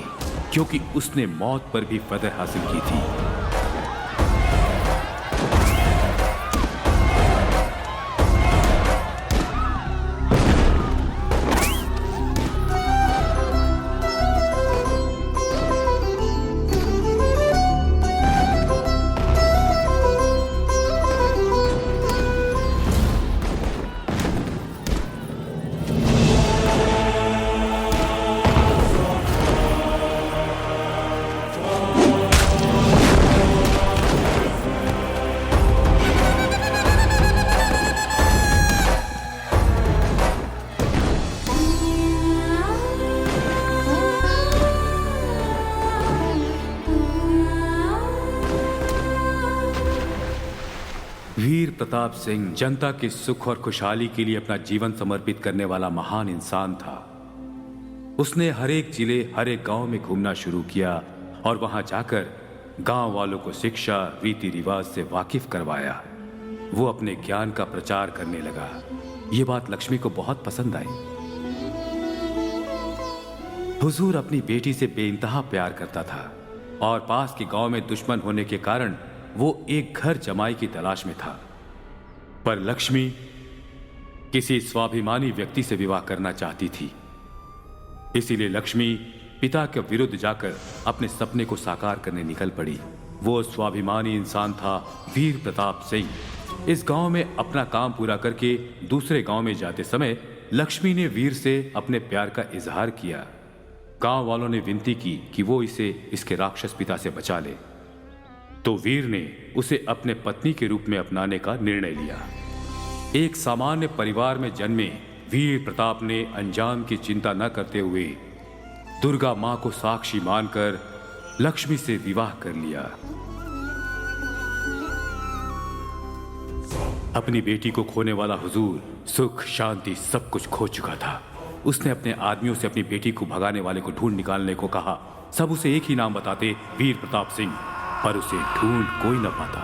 क्योंकि उसने मौत पर भी फतह हासिल की थी। वीर प्रताप सिंह जनता के सुख और खुशहाली के लिए अपना जीवन समर्पित करने वाला महान इंसान था। उसने हर एक जिले, हर एक गांव में घूमना शुरू किया और वहां जाकर गांव वालों को शिक्षा, रीति रिवाज से वाकिफ करवाया। वो अपने ज्ञान का प्रचार करने लगा। ये बात लक्ष्मी को बहुत पसंद आई। हुजूर अपनी बेटी से बेइंतहा प्यार करता था, और पास के गांव में दुश्मन होने के कारण वो एक घर जमाई की तलाश में था। पर लक्ष्मी किसी स्वाभिमानी व्यक्ति से विवाह करना चाहती थी। इसीलिए लक्ष्मी पिता के विरुद्ध जाकर अपने सपने को साकार करने निकल पड़ी। वो स्वाभिमानी इंसान था वीर प्रताप सिंह। इस गांव में अपना काम पूरा करके दूसरे गांव में जाते समय लक्ष्मी ने वीर से अपने प्यार का इजहार किया। गांव वालों ने विनती की कि वो इसे इसके राक्षस पिता से बचा ले, तो वीर ने उसे अपने पत्नी के रूप में अपनाने का निर्णय लिया। एक सामान्य परिवार में जन्मे वीर प्रताप ने अंजाम की चिंता न करते हुए दुर्गा मां को साक्षी मानकर लक्ष्मी से विवाह कर लिया। अपनी बेटी को खोने वाला हुजूर सुख, शांति सब कुछ खो चुका था। उसने अपने आदमियों से अपनी बेटी को भगाने वाले को ढूंढ निकालने को कहा। सब उसे एक ही नाम बताते, वीर प्रताप सिंह। पर उसे ढूंढ कोई न पाता।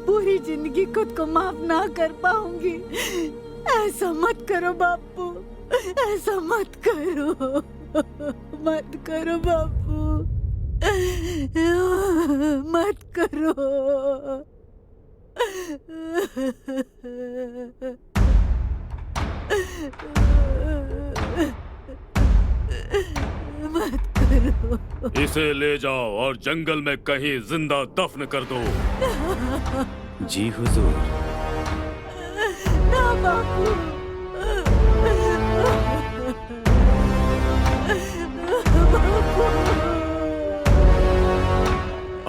पूरी जिंदगी खुद को माफ ना कर पाऊंगी। ऐसा मत करो बापू, ऐसा मत करो, मत करो बापू, मत करो। मत करो।
इसे ले जाओ और जंगल में कहीं जिंदा दफन कर दो।
जी हुजूर।
ना बापू।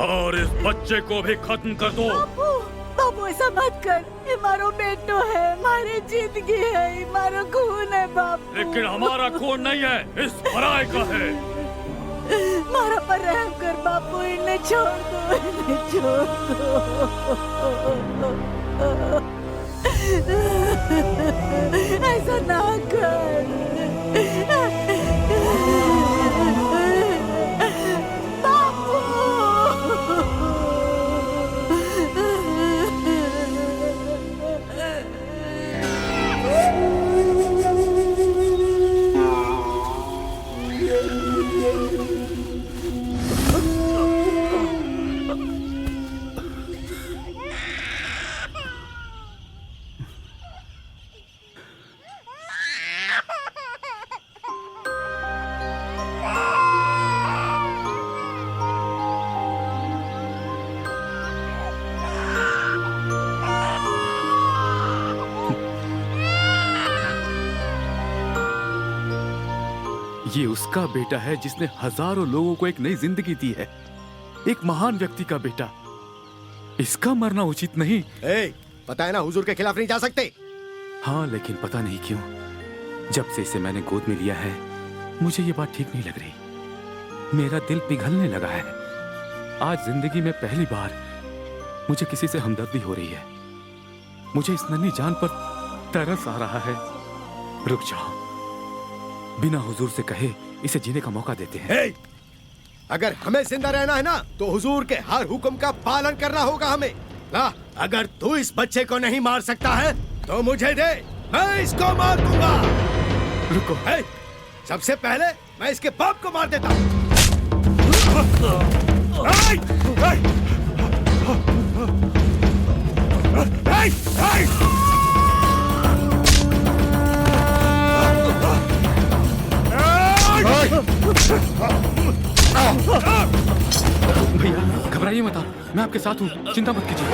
और इस बच्चे को भी खत्म कर दो।
बापू, बापू ऐसा मत कर। ये मारो बेटो है, हमारी जिंदगी है, हमारा खून है बापू।
लेकिन हमारा खून नहीं है, इस पराये का है।
मारा पर रहम कर बापू, इन्हें छोड़ दो, इन्हें छोड़ दो। ऐसा ना कर बापू।
ये उसका बेटा है जिसने हजारों लोगों को एक नई जिंदगी दी है, एक महान व्यक्ति का बेटा। इसका मरना उचित नहीं।
पता है ना, हुजूर के खिलाफ नहीं जा सकते।
हाँ, लेकिन पता नहीं क्यों जब से इसे मैंने गोद में लिया है मुझे ये बात ठीक नहीं लग रही। मेरा दिल पिघलने लगा है। आज जिंदगी में पहली बार मुझे किसी से हमदर्दी हो रही है। मुझे इस नन्ही जान पर तरस आ रहा है। रुक जाओ, बिना हुजूर से कहे इसे जीने का मौका देते हैं।
अगर हमें जिंदा रहना है ना तो हुजूर के हर हुक्म का पालन करना होगा हमें। ना, अगर तू इस बच्चे को नहीं मार सकता है तो मुझे दे, मैं इसको मार दूंगा।
रुको,
सबसे पहले मैं इसके बाप को मार देता हूँ।
भैया घबराइए मत, मैं आपके साथ हूँ, चिंता मत कीजिए।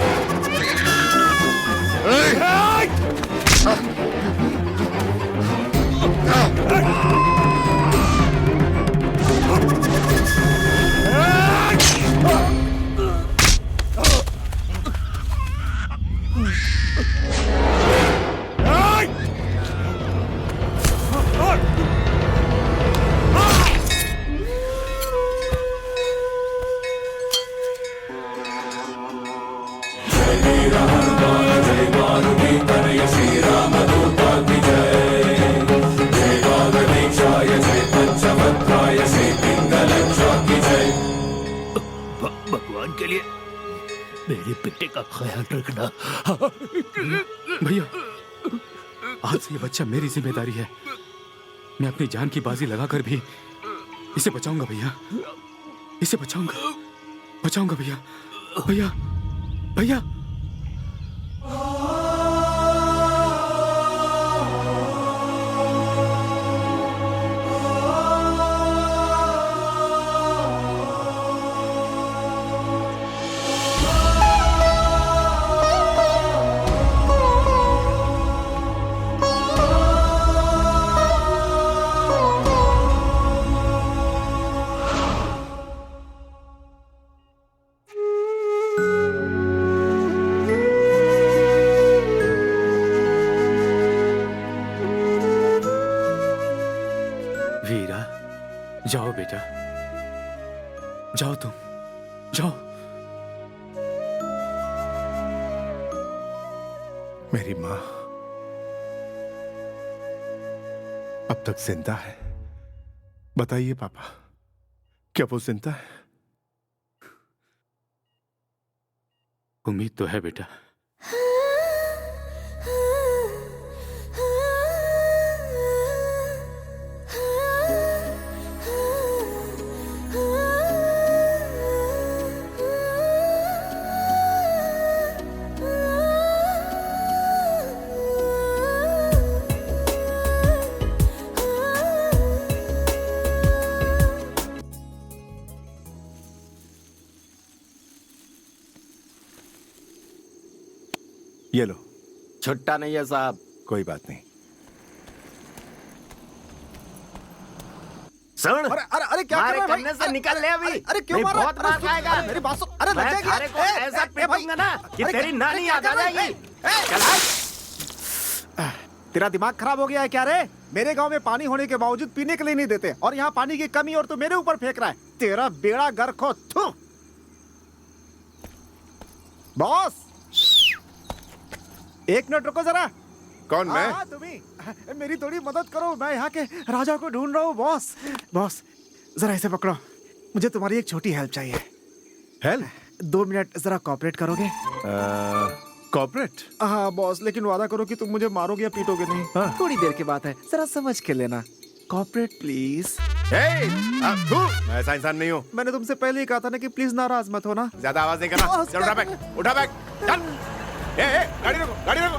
भगवान के लिए मेरे बेटे का ख्याल रखना।
भैया, आज से ये बच्चा मेरी जिम्मेदारी है। मैं अपनी जान की बाजी लगाकर भी इसे बचाऊंगा भैया, इसे बचाऊंगा, बचाऊंगा भैया। भैया, भैया। जाओ बेटा, जाओ तुम, जाओ।
मेरी माँ अब तक जिंदा है? बताइए पापा, क्या वो जिंदा है?
उम्मीद तो है बेटा।
ये लो।
छुट्टा नहीं है साहब।
कोई बात नहीं।
सुन,
अरे अरे अरे क्या कर रहा है भाई?
करने से निकल ले अभी।
अरे क्यों
नहीं,
मार रहा है?
बहुत मार खाएगा।
मेरी बात सुन। अरे
मैं
लग
थारे को ऐसा पीटूंगा ना कि तेरी नानी याद आ जाएगी।
तेरा दिमाग खराब हो गया है क्या रे? मेरे गांव में पानी होने के बावजूद पीने के लिए नहीं देते, और यहाँ पानी की कमी और तू मेरे ऊपर फेंक रहा है। तेरा बेड़ा गर्क हो। थू। बॉस, एक मिनट रुको जरा।
कौन? मैं?
तुम्ही मेरी थोड़ी मदद करो, मैं यहाँ के राजा को ढूंढ रहा हूँ। बॉस, बॉस जरा इसे पकड़ो, मुझे तुम्हारी एक छोटी हेल्प चाहिए।
हेल्प?
2 मिनट जरा कॉपरेट करोगे?
कॉपरेट?
हाँ बॉस, लेकिन वादा करो कि तुम मुझे मारोगे या पीटोगे नहीं।
हाँ।
थोड़ी देर की बात है, जरा समझ के लेना। Cooperate please.
मैं ऐसा इंसान नहीं हूँ।
मैंने तुमसे पहले ही कहा था ना कि प्लीज नाराज मत हो ना।
ज्यादा आवाज नहीं करना। चल उठा बैग, उठा बैग, चल। गाड़ी रोको, गाड़ी रोको।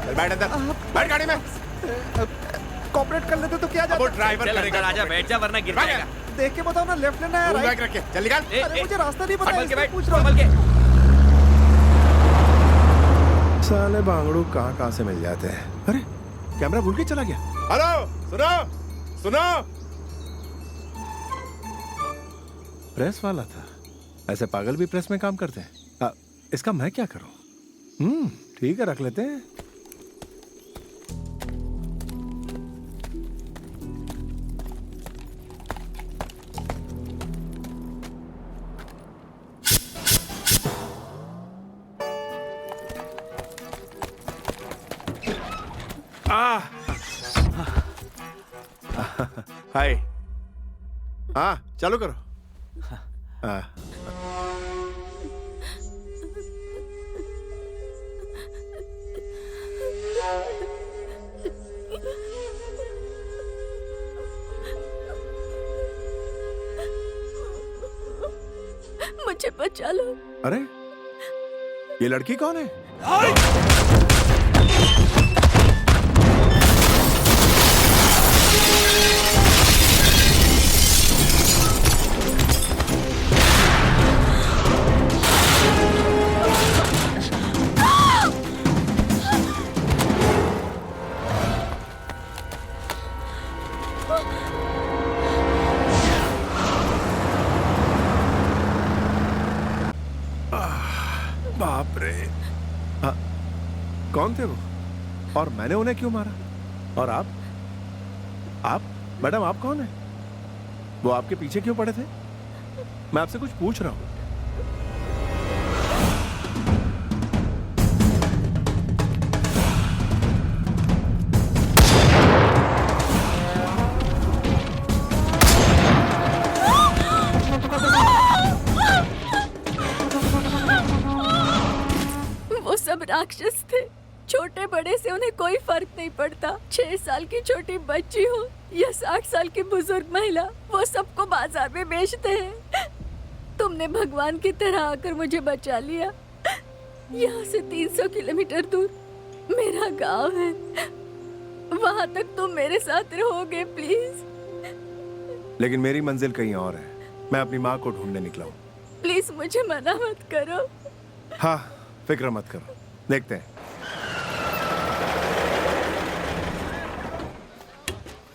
चल बैठ अंदर, बैठ गाड़ी में।
कॉपरेट कर लेते तो क्या जाता?
वो ड्राइवर करेगा।
राजा बैठ जा वरना गिर जाएगा।
देख के बताओ ना, लेफ्ट लेना है
बैग रख के चल निकाल।
अरे मुझे रास्ता नहीं पता,
संभल के बैठ,
पूछ रहा
संभल के।
साले बांगड़ू कहाँ से मिल जाते हैं। अरे कैमरा भूल के चला गया। हेलो, सुनो सुनो, प्रेस वाला था। ऐसे पागल भी प्रेस में काम करते हैं। इसका मैं क्या करूं? ठीक है, रख लेते हैं। हाय। हाँ, चालू करो।
मुझे बचा लो।
अरे, ये लड़की कौन है? बाप रे। कौन थे वो? और मैंने उन्हें क्यों मारा? और आप मैडम, आप कौन है? वो आपके पीछे क्यों पड़े थे? मैं आपसे कुछ पूछ रहा हूं।
राक्षस थे। छोटे बड़े से उन्हें कोई फर्क नहीं पड़ता। 6 साल की छोटी बच्ची हो या 60 साल की बुजुर्ग महिला, वो सबको बाजार में बेचते हैं। तुमने भगवान की तरह आकर मुझे बचा लिया। यहाँ से 300 किलोमीटर दूर मेरा गांव है। वहाँ तक तुम मेरे साथ रहोगे प्लीज?
लेकिन मेरी मंजिल कहीं और है। मैं अपनी माँ को ढूंढने निकला हूँ।
प्लीज मुझे मना मत करो।
हाँ, फिक्र मत करो, देखते हैं।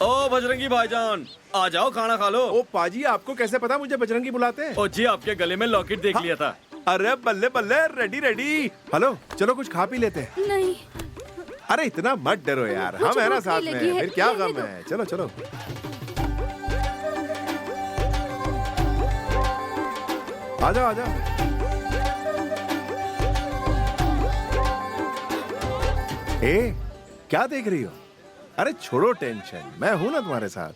ओ बजरंगी भाईजान, आ जाओ, खाना खा लो।
ओ पाजी, आपको कैसे पता मुझे बजरंगी बुलाते हैं?
ओ जी, आपके गले में लॉकेट देख लिया था।
अरे बल्ले बल्ले, रेडी रेडी। हेलो, चलो कुछ खा पी लेते हैं।
नहीं।
अरे इतना मत डरो यार, हम है ना साथ में, फिर क्या गम है। चलो चलो। आ जाओ आ जाओ। ए, क्या देख रही हो? अरे छोड़ो टेंशन, मैं हूं ना तुम्हारे साथ।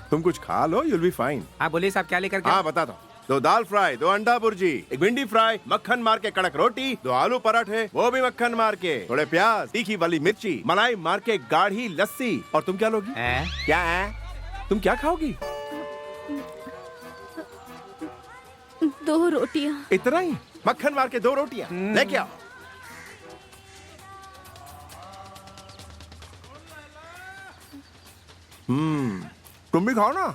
तुम कुछ खा लो, you'll be fine।
हाँ बोलिए साहब, क्या लेकर के?
हाँ बताता हूँ। 2 दाल फ्राई, 2 अंडा भुर्जी, 1 भिंडी फ्राई, मक्खन मार के कड़क रोटी, 2 आलू पराठे, वो भी मक्खन मार के, थोड़े प्याज, तीखी वाली मिर्ची, मलाई मार के गाढ़ी लस्सी। और तुम क्या लोगी? क्या है? तुम क्या खाओगी?
2 रोटियां।
इतना ही? मक्खन मार के 2 रोटियां लेके आओ। तुम भी खाओ ना।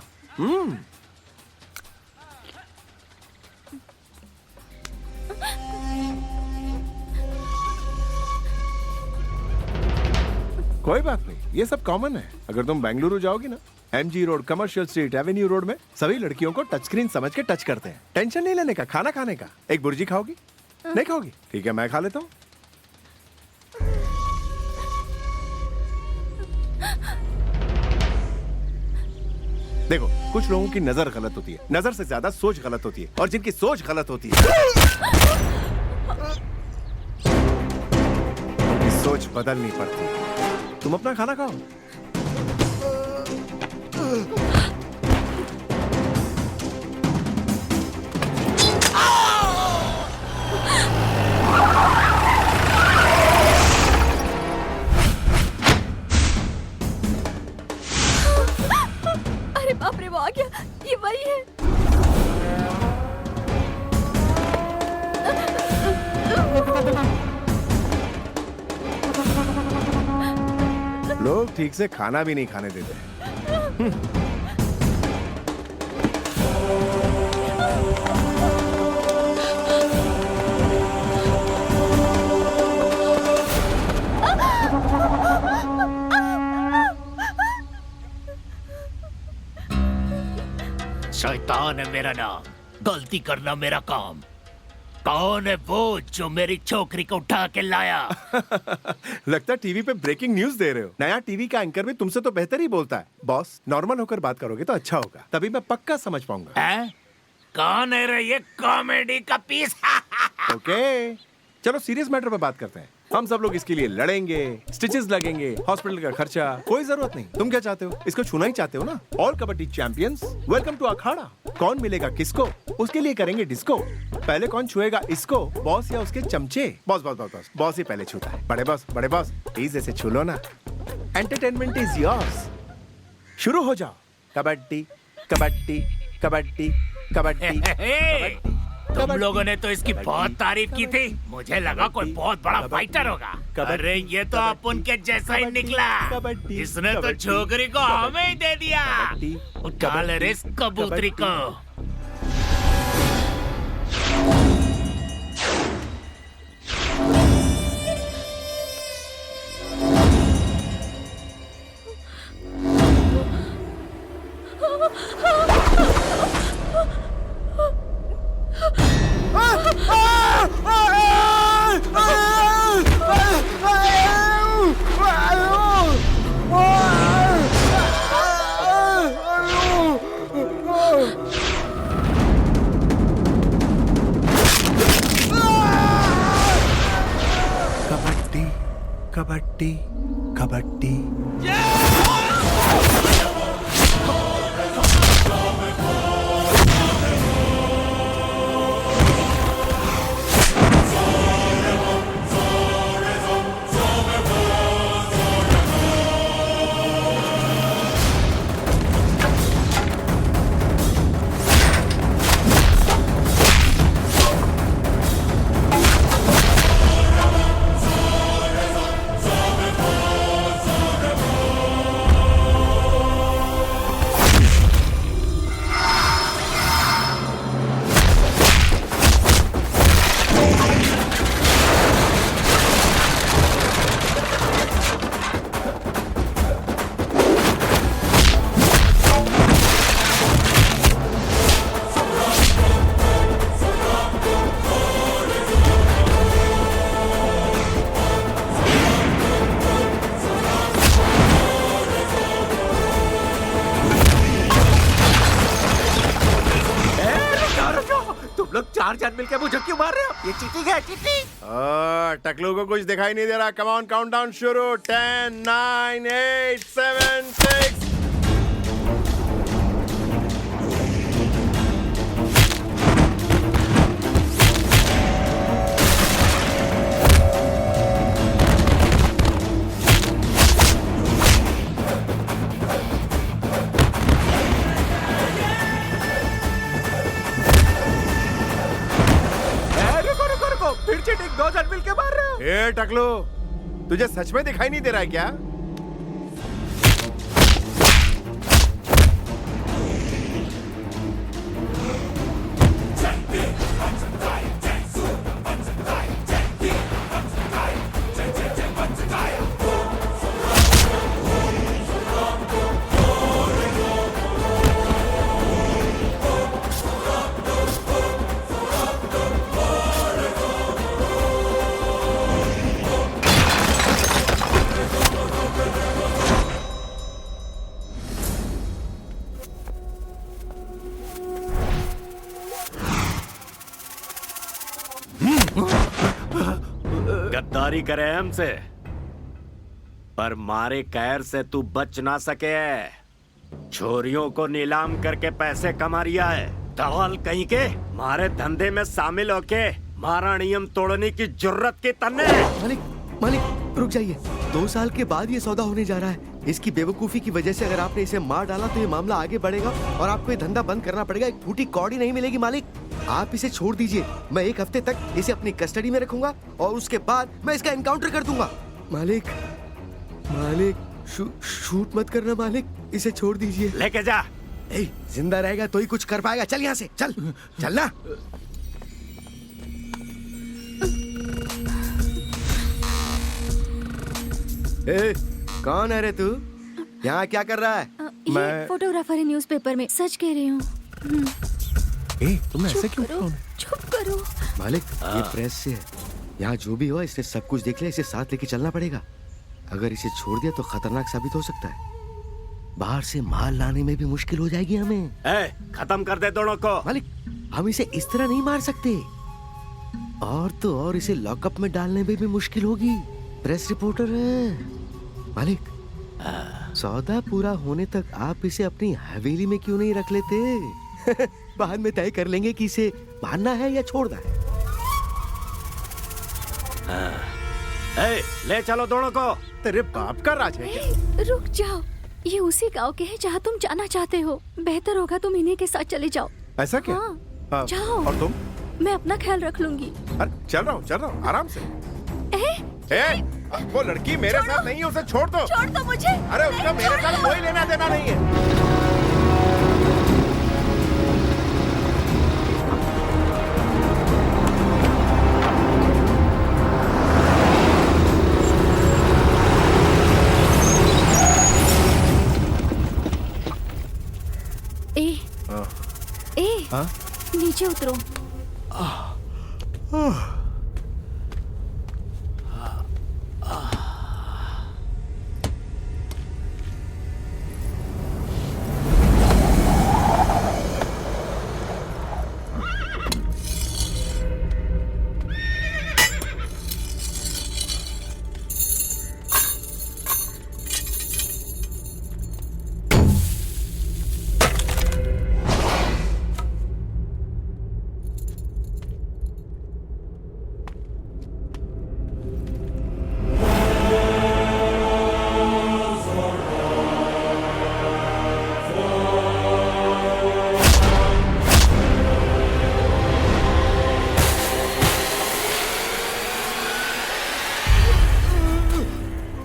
कोई बात नहीं, ये सब कॉमन है। अगर तुम बेंगलुरु जाओगी ना, MG road, commercial street, Avenue road में सभी लड़कियों को टच स्क्रीन समझ के टच करते हैं। टेंशन नहीं लेने का, खाना खाने का। एक भुर्जी खाओगी? नहीं खाओगी? ठीक है, मैं खा लेता हूँ। देखो, कुछ लोगों की नजर गलत होती है, नजर से ज्यादा सोच गलत होती है, और जिनकी सोच गलत होती है उनकी सोच बदलनी पड़ती है। तुम अपना खाना खाओ।
अरे बाप रे, वो आ गया। ये वही है।
लोग ठीक से खाना भी नहीं खाने देते।
शैतान है मेरा नाम, गलती करना मेरा काम। कौन है वो जो मेरी छोकरी को उठा के लाया?
लगता है टीवी पे ब्रेकिंग न्यूज दे रहे हो। नया टीवी का एंकर भी तुमसे तो बेहतर ही बोलता है। बॉस, नॉर्मल होकर बात करोगे तो अच्छा होगा, तभी मैं पक्का समझ पाऊंगा।
हैं? कौन है रे ये कॉमेडी का पीस?
ओके, चलो सीरियस मैटर पे बात करते हैं। हम सब लोग इसके लिए लड़ेंगे, स्टिचेस लगेंगे, हॉस्पिटल का खर्चा, कोई जरूरत नहीं। तुम क्या चाहते हो? इसको छूना ही चाहते हो ना? All kabaddi champions, welcome to अखाड़ा। कौन मिलेगा किसको? उसके लिए करेंगे डिस्को। पहले कौन छुएगा इसको, बॉस या उसके चमचे? Boss boss boss boss boss ही पहले छूता है। बड़े बॉस प्लीज ऐसे छू लो ना। Entertainment is yours. शुरू हो जाओ। कबड्डी कबड्डी कबड्डी कबड्डी।
तुम लोगों ने तो इसकी बहुत तारीफ की थी, मुझे लगा कोई बहुत बड़ा फाइटर होगा। अरे ये तो अपन के जैसा ही निकला। इसने तो छोकरी को हमें ही दे दिया। उठा ले रे इस कबूतरी को।
कबड्डी कबड्डी।
चार जन मिलकर मुझे क्यों मार रहे हो? ये चीटिंग है, चीटिंग।
टकलू को कुछ दिखाई नहीं दे रहा। कम ऑन, काउंटडाउन शुरू। 10 9 8 7 6।
फिर चीटिंग, दो जन मिलके मार रहे हो।
ए टकलू, तुझे सच में दिखाई नहीं दे रहा है क्या?
गद्दारी करे हमसे, पर मारे कैर से तू बच ना सके। छोरियों को नीलाम करके पैसे कमा रिया है। दलाल कहीं के मारे धंधे में शामिल होके मारा नियम तोड़ने की जुर्रत की तन्ने।
मालिक रुक जाइए। 2 साल के बाद ये सौदा होने जा रहा है। इसकी बेवकूफी की वजह से अगर आपने इसे मार डाला तो ये मामला आगे बढ़ेगा और आपको ये धंधा बंद करना पड़ेगा। एक फूटी कौड़ी नहीं मिलेगी मालिक। आप इसे छोड़ दीजिए। मैं 1 हफ्ते तक इसे अपनी कस्टडी में रखूंगा और उसके बाद मैं इसका एनकाउंटर कर दूंगा। मालिक शूट मत करना मालिक, इसे छोड़ दीजिए।
लेके जा।
जिंदा रहेगा तो ही कुछ कर पाएगा। चल यहाँ से, चल चलना। कौन है रे तू? यहाँ क्या कर रहा है?
ये फोटोग्राफर है न्यूज़पेपर में। सच कह रही हूँ।
तुम ऐसे क्यों करो?
चुप करो।
मालिक, ये प्रेस से है। यहाँ जो भी हुआ इसने सब कुछ देख लिया, इसे साथ लेके चलना पड़ेगा। अगर इसे छोड़ दिया तो खतरनाक साबित हो सकता है। बाहर से माल लाने में भी मुश्किल हो जाएगी हमें।
खत्म कर दे दोनों को।
मालिक, हम इसे इस तरह नहीं मार सकते। और तो और इसे लॉकअप में डालने में भी मुश्किल होगी। प्रेस रिपोर्टर है। मालिक, सौदा पूरा होने तक आप इसे अपनी हवेली में क्यों नहीं रख लेते? बाद में तय कर लेंगे कि इसे मारना है या छोड़ना है।
ले चलो दोनों को।
तेरे बाप का राज है क्या?
रुक जाओ, ये उसी गांव के हैं जहाँ तुम जाना चाहते हो। बेहतर होगा तुम इन्हीं के साथ चले जाओ।
ऐसा क्या?
हाँ, जाओ।
और तुम?
मैं अपना ख्याल रख लूंगी।
अरे चल रहा हूँ आराम से। वो लड़की मेरे साथ नहीं है, उसे छोड़ दो।
छोड़ दो मुझे।
अरे उसका मेरे साथ कोई लेना देना नहीं है।
नीचे उतरो।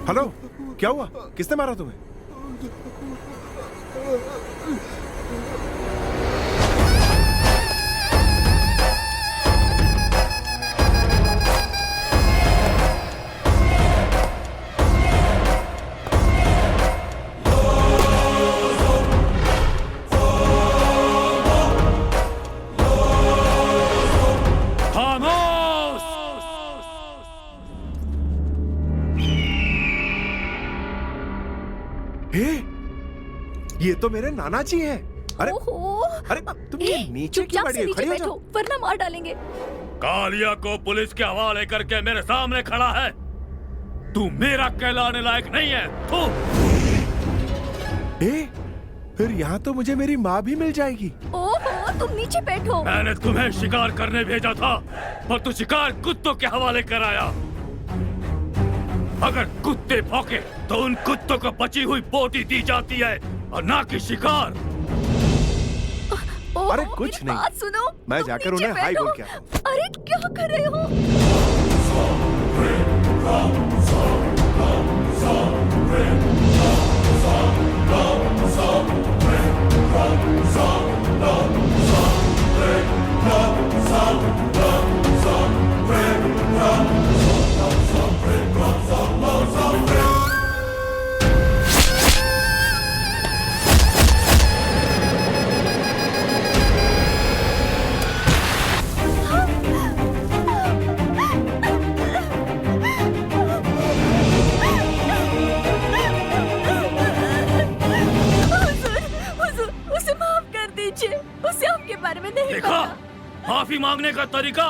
हेलो, क्या हुआ? किसने मारा तुम्हें? ये तो मेरे नाना जी हैं। अरे अरे तुम ये नीचे क्यों बैठी हो? खड़ी हो जाओ,
वरना मार डालेंगे।
कालिया को पुलिस के हवाले करके मेरे सामने खड़ा है। तू मेरा कहलाने लायक नहीं है। तू
फिर यहाँ तो मुझे मेरी माँ भी मिल जाएगी।
ओहो, तुम नीचे बैठो।
मैंने तुम्हें शिकार करने भेजा था, पर तू शिकार कुत्तों के हवाले कराया। अगर कुत्ते भौंके तो उन कुत्तों को बची हुई बोटी दी जाती है और ना कि शिकार।
अरे कुछ नहीं,
बात सुनो।
मैं जाकर उन्हें हाय बोल के आता हूँ।
अरे क्या कर रहे हो?
माफी मांगने का तरीका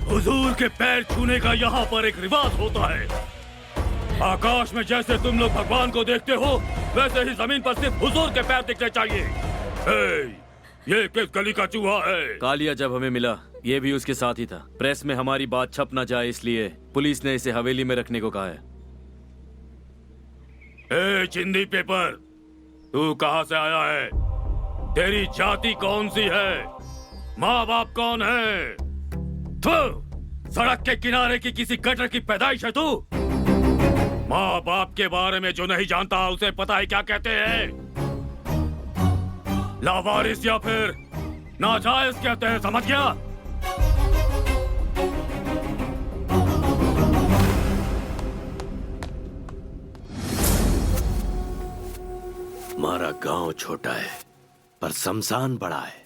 हुजूर के पैर छूने का यहाँ पर एक रिवाज होता है। आकाश में जैसे तुम लोग भगवान को देखते हो, वैसे ही जमीन पर सिर्फ हुजूर के पैर दिखने चाहिए। ये किस गली का चूहा है?
कालिया जब हमें मिला, ये भी उसके साथ ही था। प्रेस में हमारी बात छप न जाए इसलिए पुलिस ने इसे हवेली में रखने को कहा है।
चिंदी पेपर, तू कहाँ से आया है? तेरी जाति कौन सी है? माँ बाप कौन है? सड़क के किनारे की किसी गटर की पैदाइश है तू? माँ बाप के बारे में जो नहीं जानता उसे पता है क्या कहते हैं? लावारिस या फिर नाजायज कहते हैं, समझ गया?
हमारा गांव छोटा है पर शमशान बड़ा है।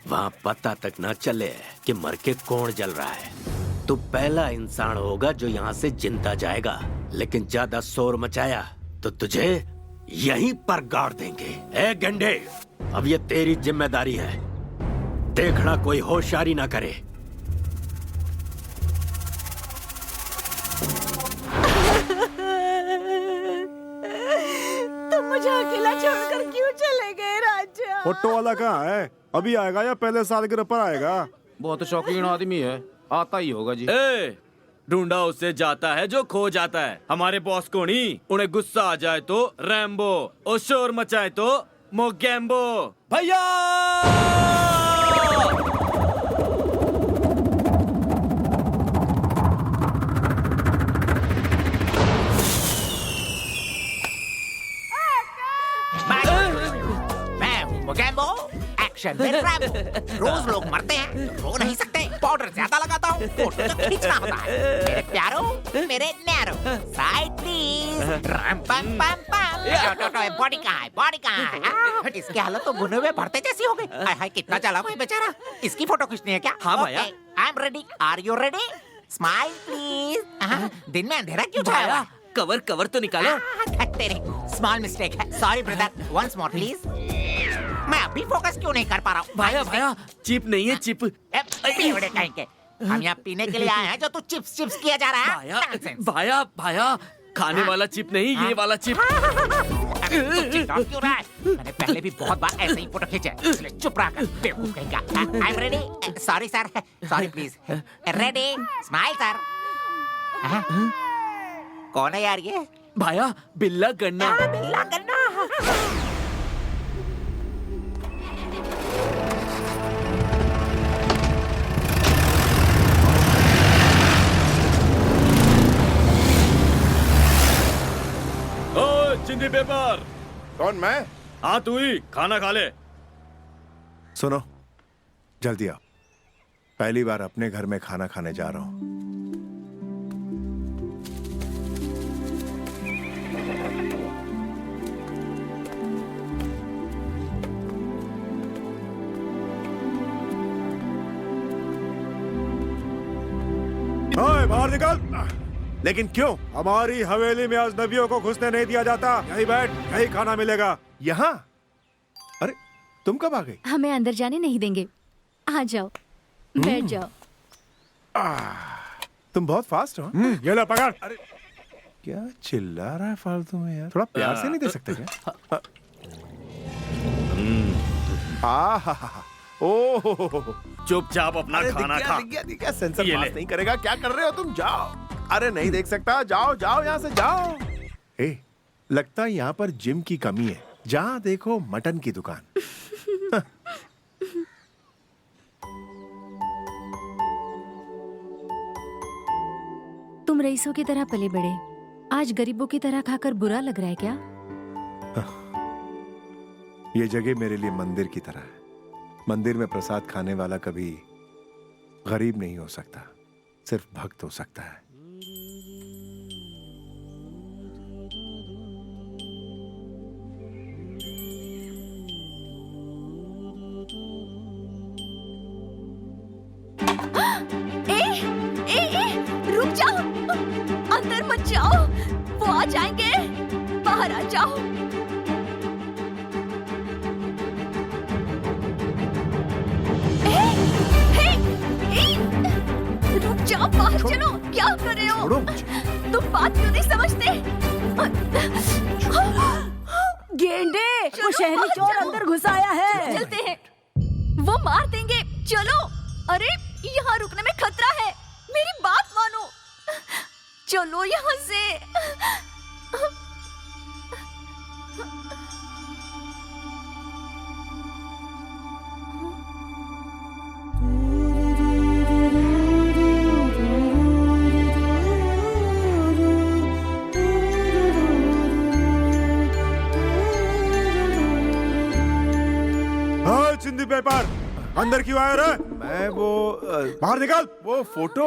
वहाँ पता तक न चले कि मर के कौन जल रहा है। तू पहला इंसान होगा जो यहाँ से जिंदा जाएगा, लेकिन ज्यादा शोर मचाया तो तुझे यहीं पर गाड़ देंगे। ए गंडे, अब ये तेरी जिम्मेदारी है, देखना कोई होशियारी ना करे।
तुम मुझे अकेला छोड़कर क्यों चले गए राजा?
ऑटो वाला कहाँ है? अभी आएगा या पहले सालगिरह पर आएगा?
बहुत शौकीन आदमी है, आता ही होगा जी।
ए, ढूंढा उससे जाता है जो खो जाता है। हमारे बॉस को नहीं, उन्हें गुस्सा आ जाए तो रैम्बो और शोर मचाए तो मोगैम्बो। भैया
मैं हूँ मोगैम्बो, एक्शन में रैम्बो। रोज लोग मरते हैं, रो नहीं सकते। पाउडर ज्यादा लगाता हूँ, फोटो तो खींचना होता है। मेरे प्यारो, मेरे नैरो, साइड प्लीज। रैम पम पम पम। बॉडी कहाँ है? बॉडी कहाँ है? इसकी हालत तो भुने हुए भरते जैसी हो गई। हाय हाय, कितना चला हुआ है बेचारा। इसकी फोटो खींचनी है क्या?
हाँ भैया।
I am ready. Are you ready? Smile please. दिन में अंधेरा क्यों छाया हुआ?
कवर कवर तो निकालो।
तेरी स्मॉल मिस्टेक है। Sorry brother, once more please. मैं अभी फोकस क्यों नहीं कर पा रहा हूँ?
भैया भैया, चिप नहीं है, चिप।
पीवड़े कहेंगे। हम यहाँ पीने के लिए आए हैं जो तू चिप्स चिप्स किया जा रहा है। Nonsense।
भैया भैया, खाने वाला चिप नहीं, ये वाला चिप।
क्यों रहा है? मैंने पहले भी बहुत बार ऐसे ही फोटो खींचे, इसलिए चुप रहा कर। बेवकूफ कहेगा। आई am ready. Sorry sir, sorry please. Ready? Smile sir. कौन है यार ये?
भैया, बिल्ला गन्ना।
बिल्ला गन्ना।
चिंदी पेपर।
कौन? मैं?
हाँ तू ही। खाना खा ले।
सुनो, जल्दी आओ। पहली बार अपने घर में खाना खाने जा रहा हूं।
ओए, बाहर निकल।
लेकिन क्यों?
हमारी हवेली में अजनबियों को घुसने नहीं दिया जाता। यहीं बैठ, यहीं खाना मिलेगा।
यहाँ? अरे तुम कब आ गई?
हमें अंदर जाने नहीं देंगे। आ जाओ, बैठ जाओ।
तुम बहुत फास्ट हो।
ये लो पकड़।
अरे क्या चिल्ला रहा है फालतू में यार? थोड़ा प्यार से नहीं दे सकते क्या? ओह,
चुपचाप अपना खाना खा।
दिख गया, सेंसर पास नहीं करेगा। क्या कर रहे हो तुम? जाओ। अरे नहीं देख सकता। जाओ जाओ, यहाँ से जाओ। ए, लगता है यहाँ पर जिम की कमी है। जहाँ देखो मटन की दुकान।
तुम रईसों की तरह पले बड़े, आज गरीबों की तरह खाकर बुरा लग रहा है क्या?
ये जगह मेरे लिए मंदिर की तरह है। मंदिर में प्रसाद खाने वाला कभी गरीब नहीं हो सकता, सिर्फ भक्त हो सकता है।
रुक जाओ, अंदर मत जाओ, वो आ जाएंगे। बाहर आ जाओ। रुक जाओ, बाहर चलो। क्या कर रहे हो? तुम बात क्यों नहीं समझते?
गेंडे, वो शहरी चोर अंदर घुस आया है।
चलते हैं, वो मार देंगे। चलो। अरे यहाँ रुकने में खतरा है, मेरी बात मानो। चलो यहाँ से।
चिंदी पेपर, अंदर क्यों आया रे?
मैं वो
बाहर निकल।
वो फोटो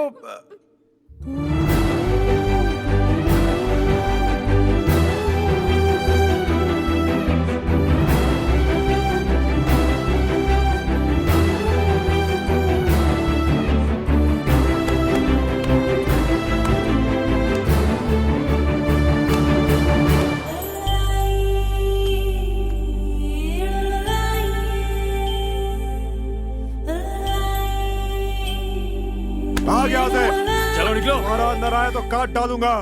काट डालूंगा।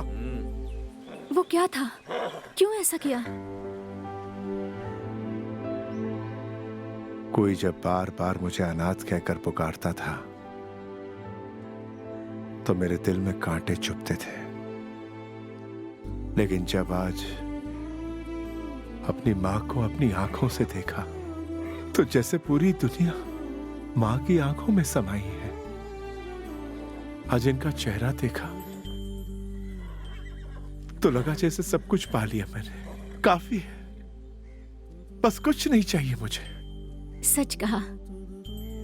वो क्या था? क्यों ऐसा किया?
कोई जब बार बार मुझे अनाथ कहकर पुकारता था तो मेरे दिल में कांटे चुभते थे, लेकिन जब आज अपनी मां को अपनी आंखों से देखा तो जैसे पूरी दुनिया मां की आंखों में समाई है। आज इनका चेहरा देखा तो लगा जैसे सब कुछ पा लिया मैंने, काफी है, बस कुछ नहीं चाहिए मुझे।
सच कहा,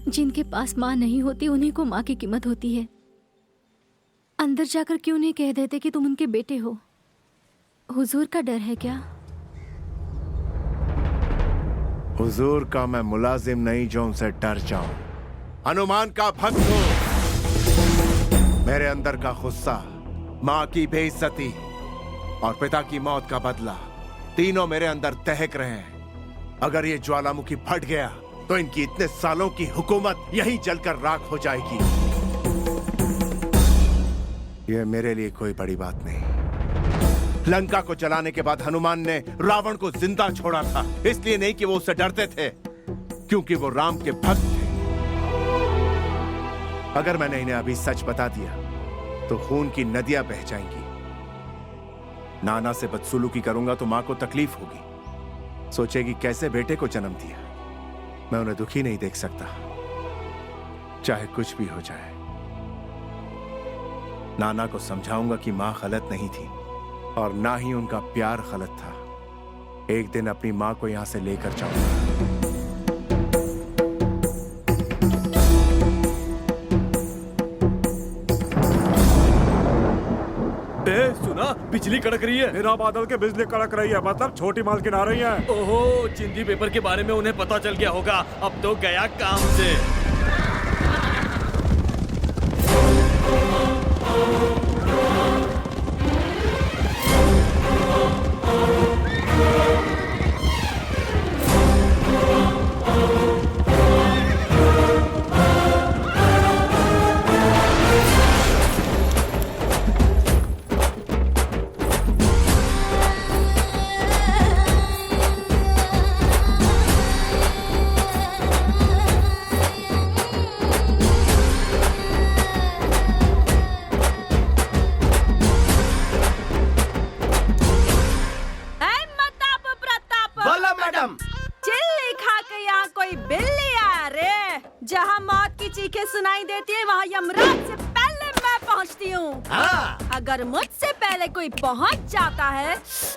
जिनके पास माँ नहीं होती उन्हीं को माँ की कीमत होती है। अंदर जाकर क्यों नहीं कह देते कि तुम उनके बेटे हो? हुजूर का डर है क्या?
हुजूर का मैं मुलाजिम नहीं जो उनसे डर जाऊं। हनुमान का भक्त हूं। मेरे अंदर का गुस्सा, माँ की बेइज्जती और पिता की मौत का बदला, तीनों मेरे अंदर दहक रहे हैं। अगर ये ज्वालामुखी फट गया तो इनकी इतने सालों की हुकूमत यहीं जलकर राख हो जाएगी। यह मेरे लिए कोई बड़ी बात नहीं। लंका को जलाने के बाद हनुमान ने रावण को जिंदा छोड़ा था, इसलिए नहीं कि वो उससे डरते थे, क्योंकि वो राम के भक्त थे। अगर मैंने इन्हें अभी सच बता दिया तो खून की नदियां बह जाएंगी। नाना से बदसलूकी करूंगा तो मां को तकलीफ होगी, सोचेगी कैसे बेटे को जन्म दिया। मैं उन्हें दुखी नहीं देख सकता, चाहे कुछ भी हो जाए। नाना को समझाऊंगा कि मां गलत नहीं थी और ना ही उनका प्यार गलत था। एक दिन अपनी मां को यहां से लेकर जाऊंगा।
सुना, बिजली कड़क रही है।
बिना बादल के बिजली कड़क रही है, मतलब छोटी मालकिन आ रही है।
ओहो, चिंदी पेपर के बारे में उन्हें पता चल गया होगा। अब तो गया काम से।
सुनाई देती है वहाँ यमराज से पहले मैं पहुँचती हूँ। अगर मुझसे पहले कोई पहुँच जाता है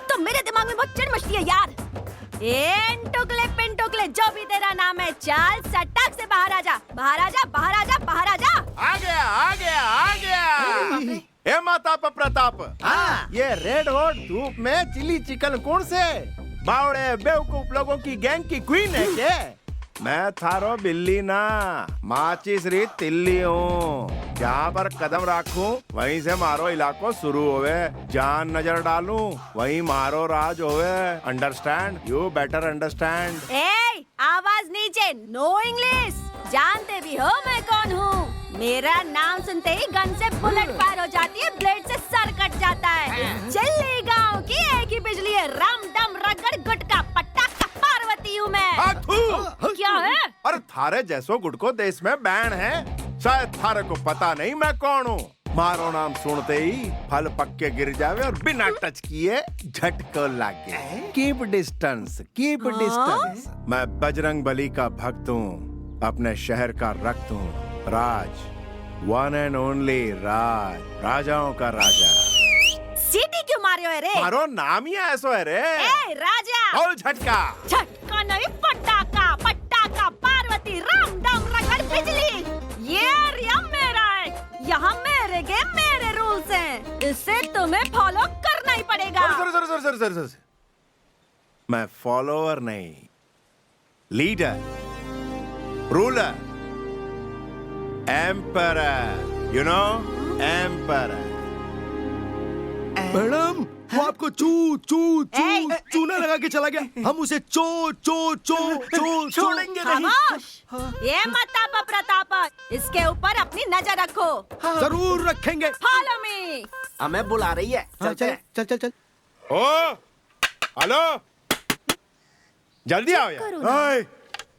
तो मेरे दिमाग में बहुत चिढ़ मचती है यार। टुकले पिन टुकले, जो भी तेरा नाम है, चल सटक से बाहर आ जा, बाहर आ जा, बाहर आ जा, बाहर आ जा।
आ गया, आ गया, आ गया। हे माता प्रताप, ये रेड हॉट धूप में चिली चिकन कौन से बावड़े बेवकूफ लोगों की गैंग की क्वीन है क्या? मैं थारो बिल्ली ना, माचिस री तिल्ली हूँ। जहाँ पर कदम रखूं वहीं से मारो इलाको शुरू होवे, जान नजर डालूं वहीं मारो राज होवे। अंडरस्टैंड? You better understand.
ए, आवाज नीचे, नो इंग्लिश। जानते भी हो मैं कौन हूँ? मेरा नाम सुनते ही गन से बुलेट फायर हो जाती है, ब्लेड से सर कट जाता है। चिल्ली गाँव की एक ही बिजली है, रम दम रगड़ गुटका पटाखा पार्वती हूँ मैं। क्या है?
अरे थारे जैसो गुटको देश में बैन है, शायद थारे को पता नहीं मैं कौन हूँ। मारो नाम सुनते ही फल पक्के गिर जावे और बिना टच किए झटको लागे। Keep distance, keep distance. मैं बजरंग बली का भक्त हूँ, अपने शहर का रक्त हूँ। राज, वन एंड ओनली राज, राजाओं का राजा।
सीटी क्यों मारे हो रे?
मारो नाम ही ऐसो है रे।
ए राजा।
और झटका।
झटका नहीं, पटाखा, पटाखा पार्वती, राम दम रगड़ बिजली। ये एरिया मेरा है, यहाँ मेरे गेम मेरे रूल्स हैं, इसे तुम्हें फॉलो करना ही पड़ेगा।
सर, मैं फॉलोअर नहीं, leader, ruler, emperor, you know, emperor.
Madam,
वो आपको चूना लगा के चला गया। हम उसे
छोड़ेंगे नहीं।
खामोश! ये मताप प्रताप, इसके ऊपर अपनी नजर रखो।
जरूर रखेंगे।
Follow me.
हमें बुला रही है।
चल।
ओ हेलो, जल्दी आओ यार। ओए,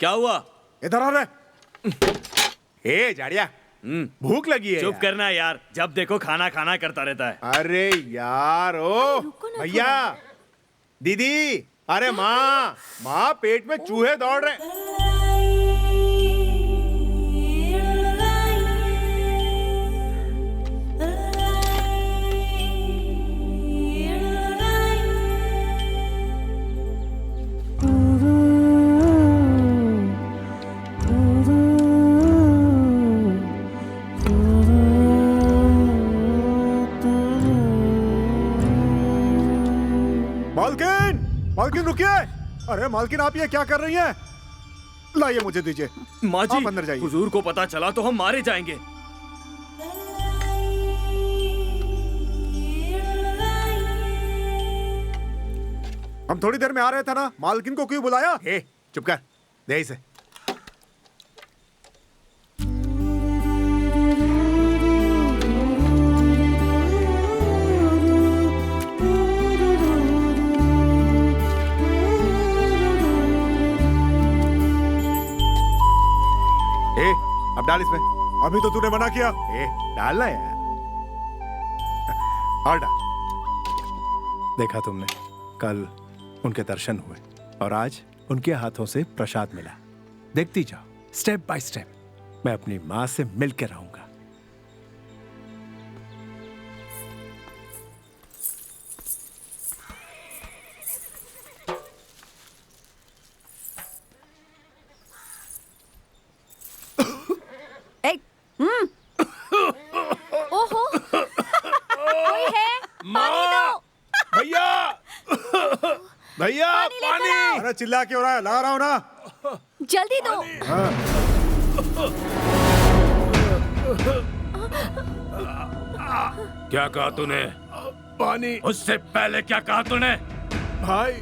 क्या हुआ?
इधर आ रहे। ए जाड़िया, भूख लगी है
चुप
यार।
करना यार, जब देखो खाना खाना करता रहता है।
अरे यार, ओ भैया, दीदी, अरे माँ पेट में चूहे दौड़ रहे। मालकिन रुकिए। अरे मालकिन, आप ये क्या कर रही हैं? लाइए, मुझे दीजिए।
माँ जी,
आप अंदर जाइए।
हुजूर को पता चला तो हम मारे जाएंगे।
हम थोड़ी देर में आ रहे थे ना, मालकिन को क्यों बुलाया? चुप कर, दे इसे। अब डाल इसमें। अभी तो तूने मना किया। डालना यार। और डाल। देखा तुमने, कल उनके दर्शन हुए और आज उनके हाथों से प्रसाद मिला। देखती जाओ, स्टेप बाय स्टेप मैं अपनी माँ से मिलकर रहूंगा।
ओहो, कोई है? पानी दो।
भैया पानी। अरे चिल्ला क्यों रहा है? ला रहा हूं ना।
जल्दी दो।
क्या कहा तूने?
पानी।
उससे पहले क्या कहा तूने?
भाई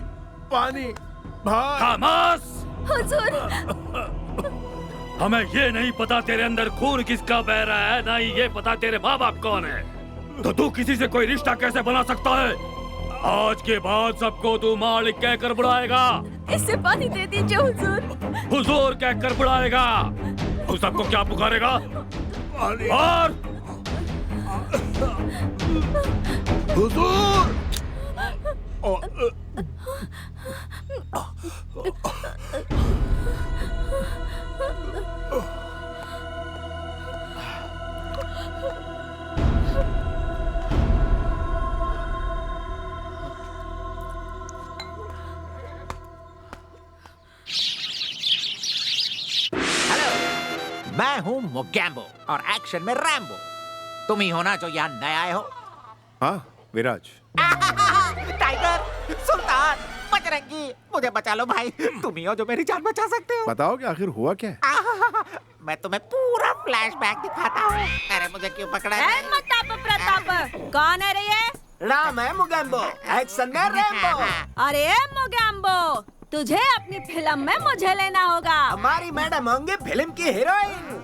पानी। भाई
खामोश।
हुजूर,
हमें ये नहीं पता तेरे अंदर खून किसका बह रहा है, ना ही ये पता तेरे माँ बाप कौन है। तो तू किसी से कोई रिश्ता कैसे बना सकता है? आज के बाद सबको तू मालिक कहकर बुलाएगा।
इससे पानी दे दीजिए हुजूर।
हुजूर कहकर बुलाएगा। तू सबको क्या पुकारेगा? और
हुजूर।
मैं हूँ मोगैम्बो और एक्शन में रैम्बो। तुम ही हो ना जो यहाँ नए आए हो?
हाँ विराज।
टाइगर, सुल्तान, बजरंगी, मुझे बचा लो भाई। तुम ही हो जो मेरी जान बचा सकते हो।
बताओ कि आखिर हुआ क्या है?
मैं तुम्हें पूरा फ्लैशबैक दिखाता हूँ। अरे मुझे क्यों पकड़ा?
मताप प्रताप, कौन है रे ये?
राम है मोगैम्बो, एक्शन में रैम्बो।
अरे मोगैम्बो, तुझे अपनी फिल्म में मुझे लेना होगा।
हमारी मैडम होंगे फिल्म की हीरोइन।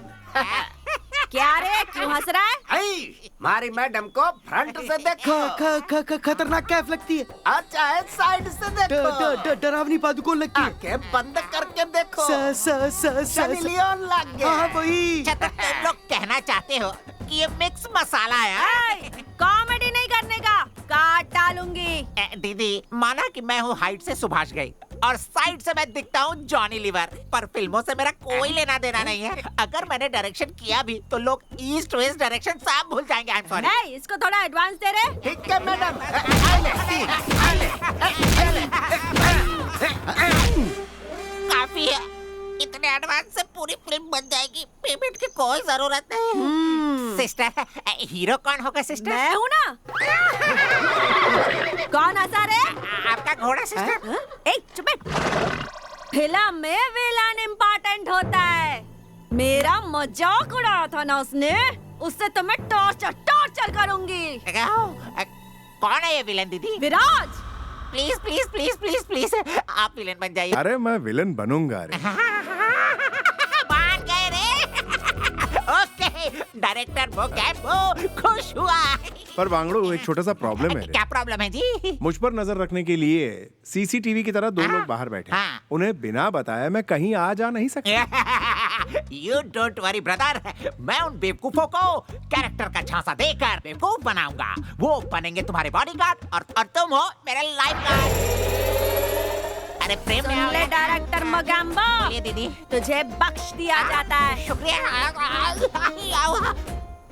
क्या रे, क्यों हंस रहा है?
हमारी मैडम को फ्रंट से देखो।
खतरनाक कैफ लगती है।
अच्छा है, साइड से देखो।
डरावनी पादुकोण लगती है।
आंखें बंद करके देखो।
सनी
लियोन लग गया।
हाँ वही।
तुम लोग कहना चाहते हो कि ये मिक्स मसाला है?
कॉमेडी नहीं करने का, काट डालूंगी।
दीदी, माना कि मैं हूँ हाइट से सुभाष घई और साइड से मैं दिखता हूँ जॉनी लीवर, पर फिल्मों से मेरा कोई लेना देना नहीं है। अगर मैंने डायरेक्शन किया भी तो लोग ईस्ट वेस्ट डायरेक्शन सब भूल जाएंगे। I am sorry.
इसको थोड़ा एडवांस दे रहे।
ठीक है मैडम।
काफी है, इतने एडवांस से पूरी फिल्म बन जाएगी। पेमेंट की कोई जरूरत नहीं। सिस्टर, हीरो कौन होगा सिस्टर?
मैं हूँ ना। कौन हंसा रे?
आपका घोड़ा सिस्टर।
एक चुप बैठ। फिल्म में विलन इम्पोर्टेंट होता है। मेरा मजाक उड़ाया था ना उसने, उससे तो मैं टॉर्चर करूंगी।
कौन है ये विलन दीदी?
Viraj,
please please please please please आप विलन बन जाइए।
अरे मैं विलन बनूंगा रे।
मान गए रे। ओके डायरेक्टर मोगैम्बो खुश हुआ।
पर वांगड़ू एक छोटा सा प्रॉब्लम है रे।
क्या प्रॉब्लम है जी?
मुझ पर नजर रखने के लिए सीसीटीवी की तरह दो लोग बाहर बैठे हैं। उन्हें बिना बताए मैं कहीं आ जा नहीं सकता।
यू डोंट वरी ब्रदर, मैं उन बेवकूफों को कैरेक्टर का झांसा देकर बेवकूफ बनाऊंगा। वो बनेंगे तुम्हारे बॉडीगार्ड और तुम हो मेरे लाइफगार्ड। अरे प्रेम में
सुन ले डायरेक्टर मोगैम्बो,
ये दीदी
तुझे बख्श दिया जाता है।
शुक्रिया।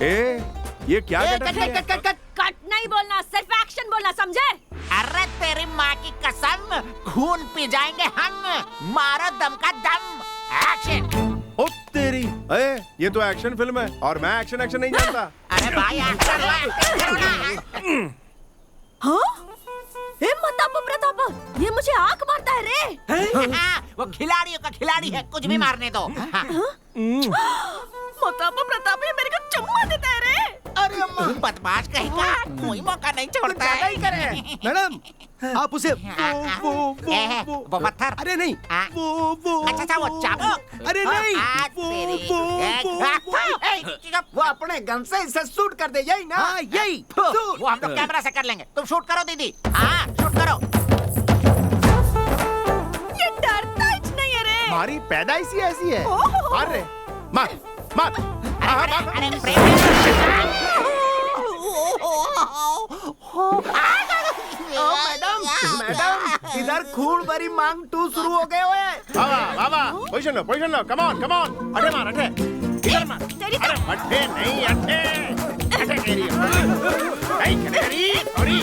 ए, ये क्या
ए,
गेटअप
कट
है?
कट कट कट कट नहीं बोलना, सिर्फ एक्शन बोलना, समझे?
अरे तेरी माँ की कसम, खून पी जाएंगे हम। मारो दम का दम। एक्शन।
ओ तेरी, ये तो एक्शन फिल्म है और मैं एक्शन नहीं जानता।
अरे भाई एक्शन।
हाँ? ए प्रताप प्रताप, ये मुझे आंख मारता है रे।
वो खिलाड़ियों का खिलाड़ी है, कुछ भी मारने दो।
प्रताप ये मेरे को चुम्मा देता है रे।
अरे बदमाश कहीं का, कोई मौका नहीं छोड़ता है।
मैडम आप उसे
वो पत्थर।
अरे नहीं,
अच्छा वो चाबुक।
अरे नहीं,
वो अपने गन से इसे शूट कर दे, यही ना?
हाँ यही।
वो हम लोग कैमरा से कर लेंगे, तुम शूट करो दीदी। हाँ शूट करो।
ये डरता ही नहीं है रे।
हमारी पैदाइश ही ऐसी है। मार रे, मार मार।
अरे
मैडम इधर खून भरी मांग 2 शुरू हो गए हुए।
बाबा पोजीशन लो, कम ऑन। अठे मार, अठे इधर मार। अरे अठे नहीं, अठे तेरी नहीं तेरी थोड़ी।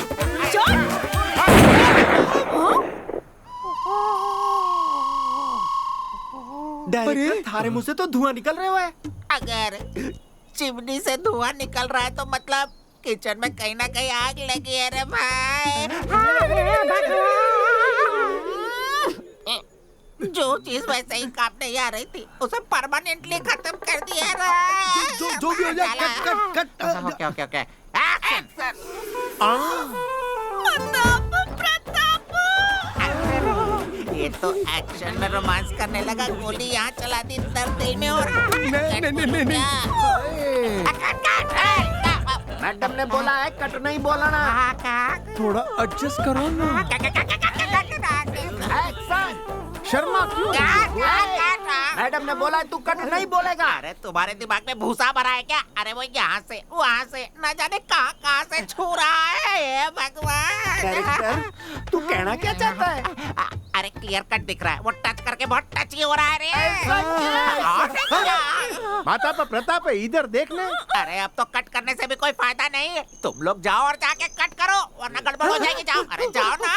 डायरेक्टर थारे मुंह से तो धुआं निकल रहे हुए।
अगर चिमनी से धुआं निकल रहा है तो मतलब किचन में कहीं ना कहीं आग लगी है रे भाई। जो चीज वैसे ही काम नहीं आ रही थी उसे परमानेंटली खत्म कर दिया रे।
जो भी हो जाए, कट।
Okay action. ये तो एक्शन में रोमांस करने लगा, गोली यहाँ चला दी, दर्द दिल में हो रहा।
नहीं।
मैडम ने बोला है कट नहीं बोला ना।
थोड़ा एडजस्ट करो ना।
शर्मा क्यों? मैडम ने बोला है तू कट नहीं बोलेगा।
अरे तुम्हारे दिमाग में भूसा भरा है क्या? अरे वो यहाँ से वहाँ से न जाने कहाँ से छू रहा है। ये भगवान।
डायरेक्टर तू कहना क्या चाहता है?
अरे क्लियर कट दिख रहा है, वो टच करके बहुत टची हो रहा है रे।
माता पर प्रताप इधर देख ले।
अरे अब तो कट करने से भी कोई फायदा नहीं है, तुम लोग जाओ और जाके कट करो वरना गड़बड़ हो जाएगी। जाओ, अरे जाओ ना।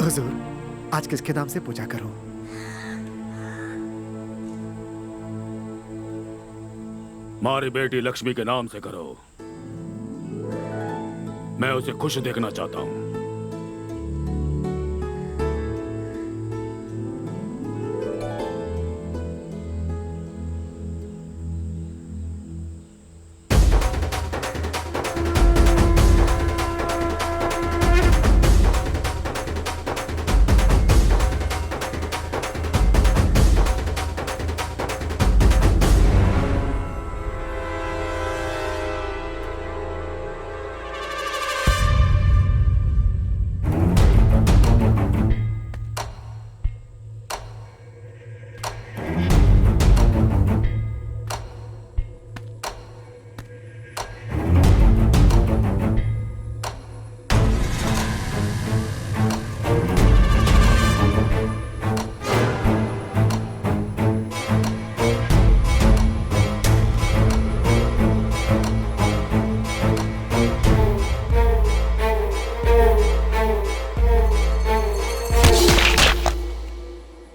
हुजूर, आज किसके नाम से पूजा करूं?
हमारी बेटी लक्ष्मी के नाम से करो। मैं उसे खुश देखना चाहता हूँ।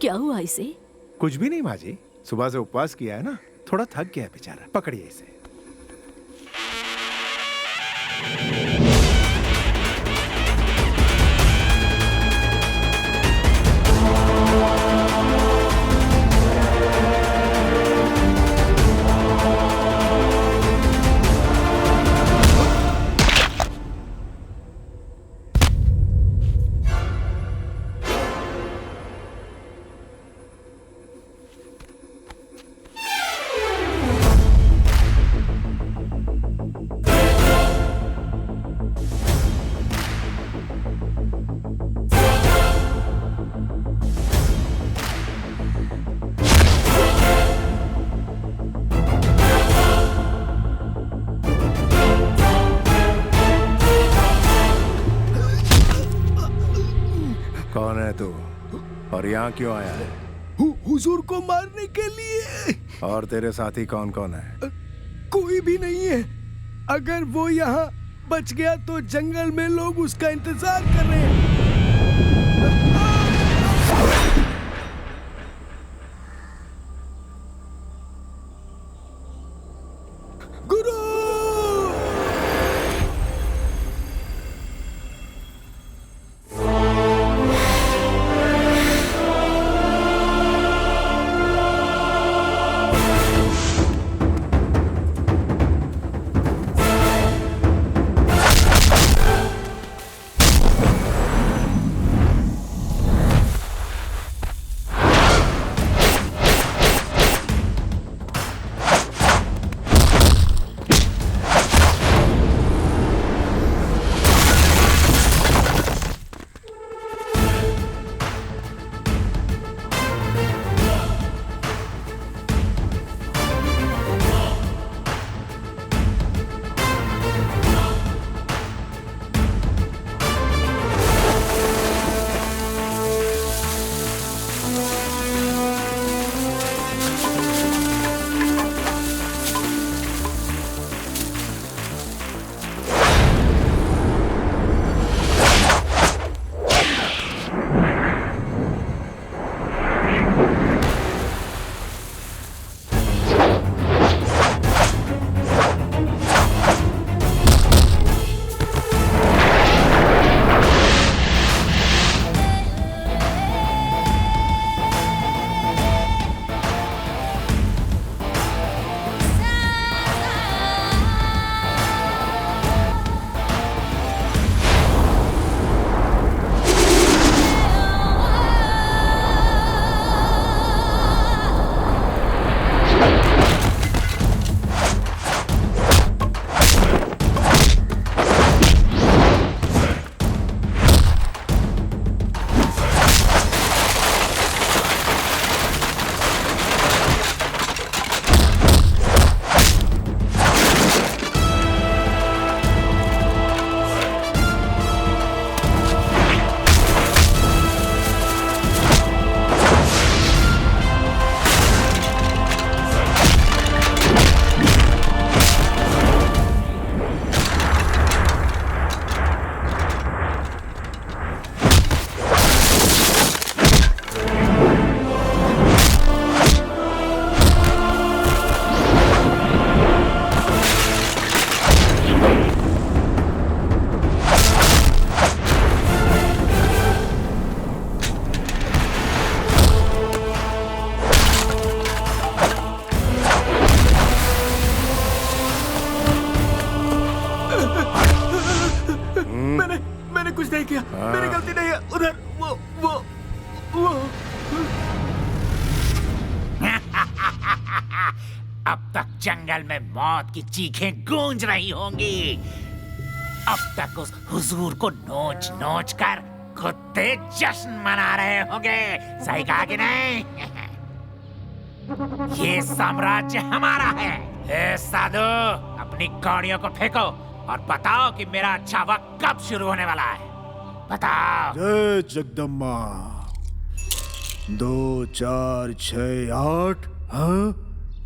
क्या हुआ इसे?
कुछ भी नहीं माँ जी, सुबह से उपवास किया है ना, थोड़ा थक गया है बेचारा। पकड़िए इसे। कौन है तू और यहाँ क्यों आया है?
हुजूर को मारने के लिए।
और तेरे साथी कौन कौन है?
कोई भी नहीं है। अगर वो यहाँ बच गया तो जंगल में लोग उसका इंतजार कर रहे हैं। गुरु!
अब तक जंगल में मौत की चीखें गूंज रही होंगी। अब तक उस हुजूर को नोच नोच कर कुत्ते जश्न मना रहे होंगे। सही कहा कि नहीं? ये साम्राज्य हमारा है। ए साधु, अपनी कौड़ियों को फेंको और बताओ कि मेरा अच्छा वक्त कब शुरू होने वाला है। बताओ।
जय जगदम्बा। 2 4 6 8। हाँ,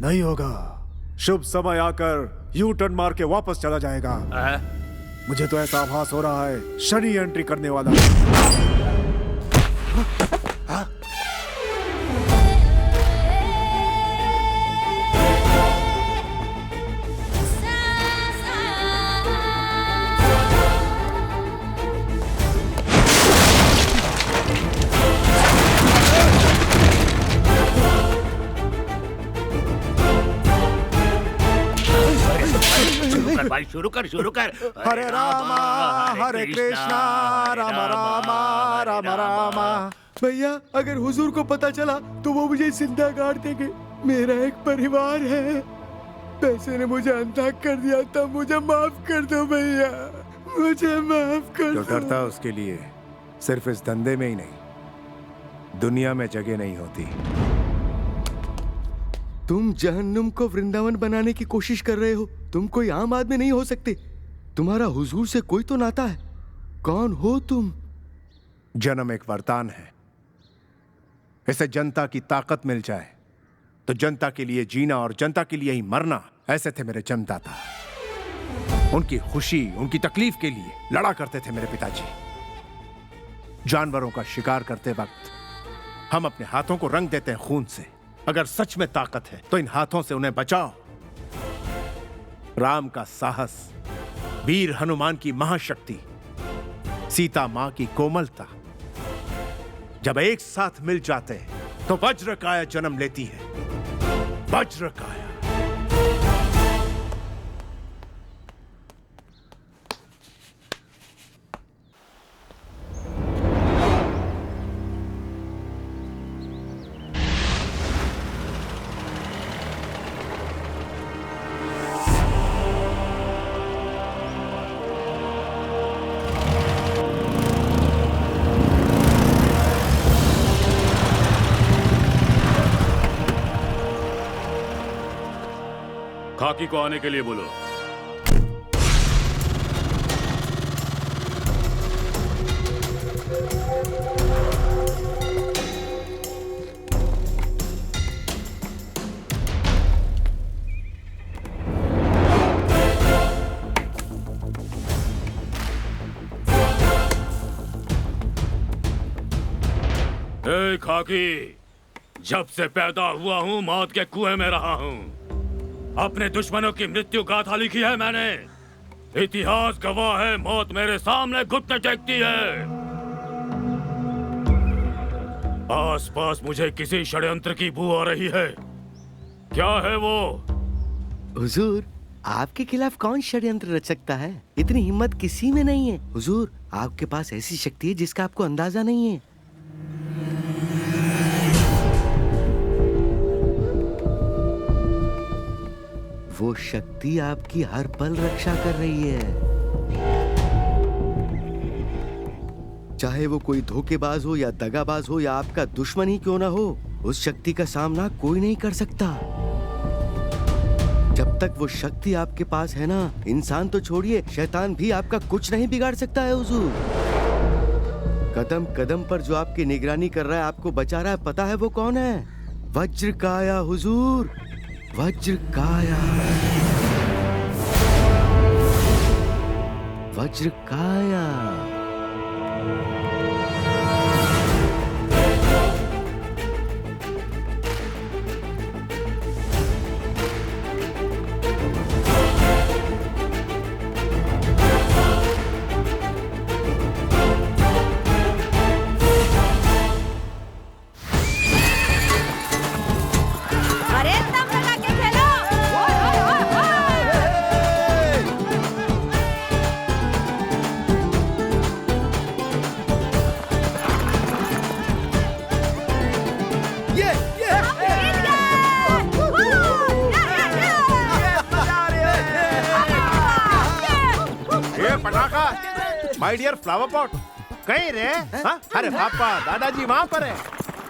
नहीं होगा। शुभ समय आकर यू टर्न मार के वापस चला जाएगा। मुझे तो ऐसा आभास हो रहा है शनि एंट्री करने वाला है।
भाई शुरू कर।
हरे रामा हरे कृष्णा राम रामा राम रामा।
भैया, अगर हुजूर को पता चला तो वो मुझे जिंदा गाड़ देंगे। मेरा एक परिवार है। पैसे ने मुझे अंधा कर दिया था। मुझे माफ कर दो भैया, मुझे माफ कर दो।
जो डरता उसके लिए सिर्फ इस धंधे में ही नहीं, दुनिया में जगह नहीं होती।
तुम जहन्नुम को वृंदावन बनाने की कोशिश कर रहे हो। तुम कोई आम आदमी नहीं हो सकते। तुम्हारा हुजूर से कोई तो नाता है। कौन हो तुम?
जन्म एक वरदान है। इसे जनता की ताकत मिल जाए तो जनता के लिए जीना और जनता के लिए ही मरना, ऐसे थे मेरे जन्मदाता। उनकी खुशी, उनकी तकलीफ के लिए लड़ा करते थे मेरे पिताजी। जानवरों का शिकार करते वक्त हम अपने हाथों को रंग देते हैं खून से। अगर सच में ताकत है तो इन हाथों से उन्हें बचाओ। राम का साहस, वीर हनुमान की महाशक्ति, सीता मां की कोमलता जब एक साथ मिल जाते हैं तो वज्रकाया जन्म लेती है। वज्रकाया।
खाकी को आने के लिए बोलो। ए खाकी, जब से पैदा हुआ हूं मौत के कुएं में रहा हूं। अपने दुश्मनों की मृत्यु गाथा लिखी है मैंने। इतिहास गवाह है, मौत मेरे सामने घुटने टेकती है। आसपास मुझे किसी षड्यंत्र की बू आ रही है। क्या है वो?
हुजूर, आपके खिलाफ कौन षड्यंत्र रच सकता है? इतनी हिम्मत किसी में नहीं है। हुजूर, आपके पास ऐसी शक्ति है जिसका आपको अंदाजा नहीं है। वो शक्ति आपकी हर पल रक्षा कर रही है। चाहे वो कोई धोखेबाज हो या दगाबाज हो या आपका दुश्मन ही क्यों ना हो, उस शक्ति का सामना कोई नहीं कर सकता। जब तक वो शक्ति आपके पास है ना, इंसान तो छोड़िए, शैतान भी आपका कुछ नहीं बिगाड़ सकता है हुजूर। कदम कदम पर जो आपकी निगरानी कर रहा है, आपको बचा रहा है, पता है वो कौन है? वज्रकाया हुजूर, वज्रकाया। वज्रकाया।
माय डियर फ्लावर पॉट, कहीं रे? हाँ? अरे पापा, दादाजी वहाँ पर है,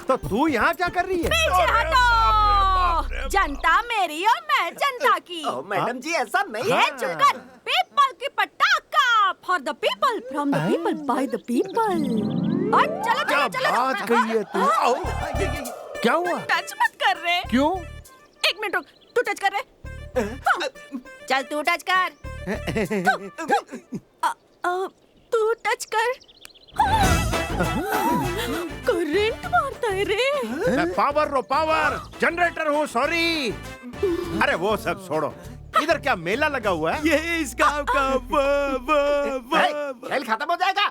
तो तू यहाँ क्या कर रही है?
पीछे हटो। जनता मेरी और मैं जनता की।
मैडम जी ऐसा नहीं
है। चुप कर। पीपल की पटाखा, for the people, from the people, by the people. और चलो चलो चलो।
बात कही है तू। क्या हुआ?
टच मत कर रहे।
क्यों?
एक मिनट रुक, तू टच कर रहे? चल तू टच कर। तू टच कर। करंट मारता है रे।
पावर रो पावर, जनरेटर हूँ, सॉरी। अरे वो सब छोड़ो, इधर क्या मेला लगा हुआ है?
ये इसका आपका खेल खत्म हो जाएगा।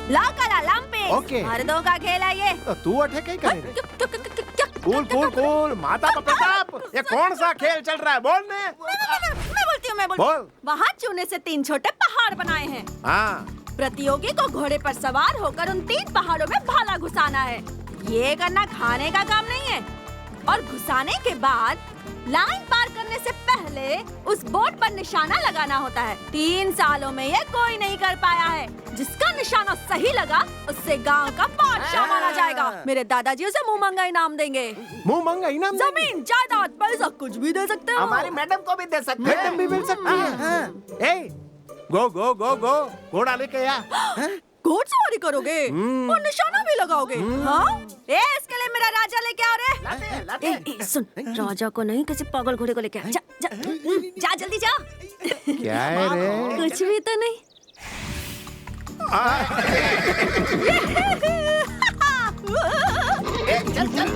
ला करा लंपे।
ओके।
मर्दों का खेल है ये।
तो तू अठे कहीं करे? कूल कूल कूल, माता का प्रताप, ये कौन सा खेल चल रहा है? बोलने।
मैं बोलती हूँ,
बोल।
वहाँ चूने से 3 छोटे पहाड़ बनाए हैं।
हाँ।
प्रतियोगी को घोड़े पर सवार होकर उन 3 पहाड़ों में भाला घुसाना है। ये करना खाने का काम नहीं है। और घुसाने के बाद लाइन पार करने से पहले उस बोर्ड पर निशाना लगाना होता है। 3 सालों में ये कोई नहीं कर पाया है। जिसका निशाना सही लगा उससे गांव का बादशाह माना जाएगा। मेरे दादाजी उसे मुंह मंगा इनाम देंगे।
मुंह मंगा इनाम?
जमीन, जायदाद, पैसा कुछ भी दे सकते हो।
हमारी मैडम को भी दे सकते हैं।
मैडम भी मिल सकती है। ए, गो गो गो गो, घोड़ा लेके आ।
घोड़सवारी करोगे और निशाना भी लगाओगे? हाँ? इसके लिए मेरा राजा लेके आओ रे। सुन, राजा को नहीं, किसी पागल घोड़े को लेके आ। जा जल्दी जा।
क्या है रे?
कुछ भी तो नहीं।
चल चल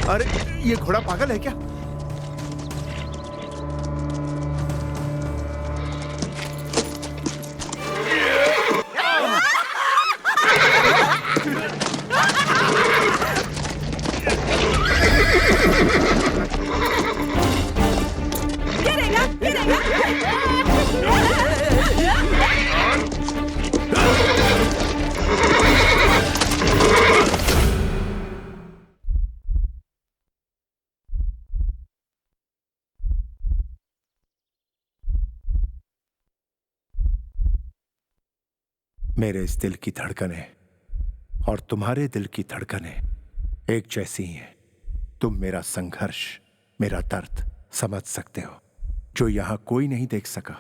अरे ये घोड़ा पागल है क्या?
गिरेगा, गिरेगा।
मेरे इस दिल की धड़कनें और तुम्हारे दिल की धड़कनें एक जैसी ही हैं। तुम मेरा संघर्ष, मेरा दर्द समझ सकते हो जो यहां कोई नहीं देख सका।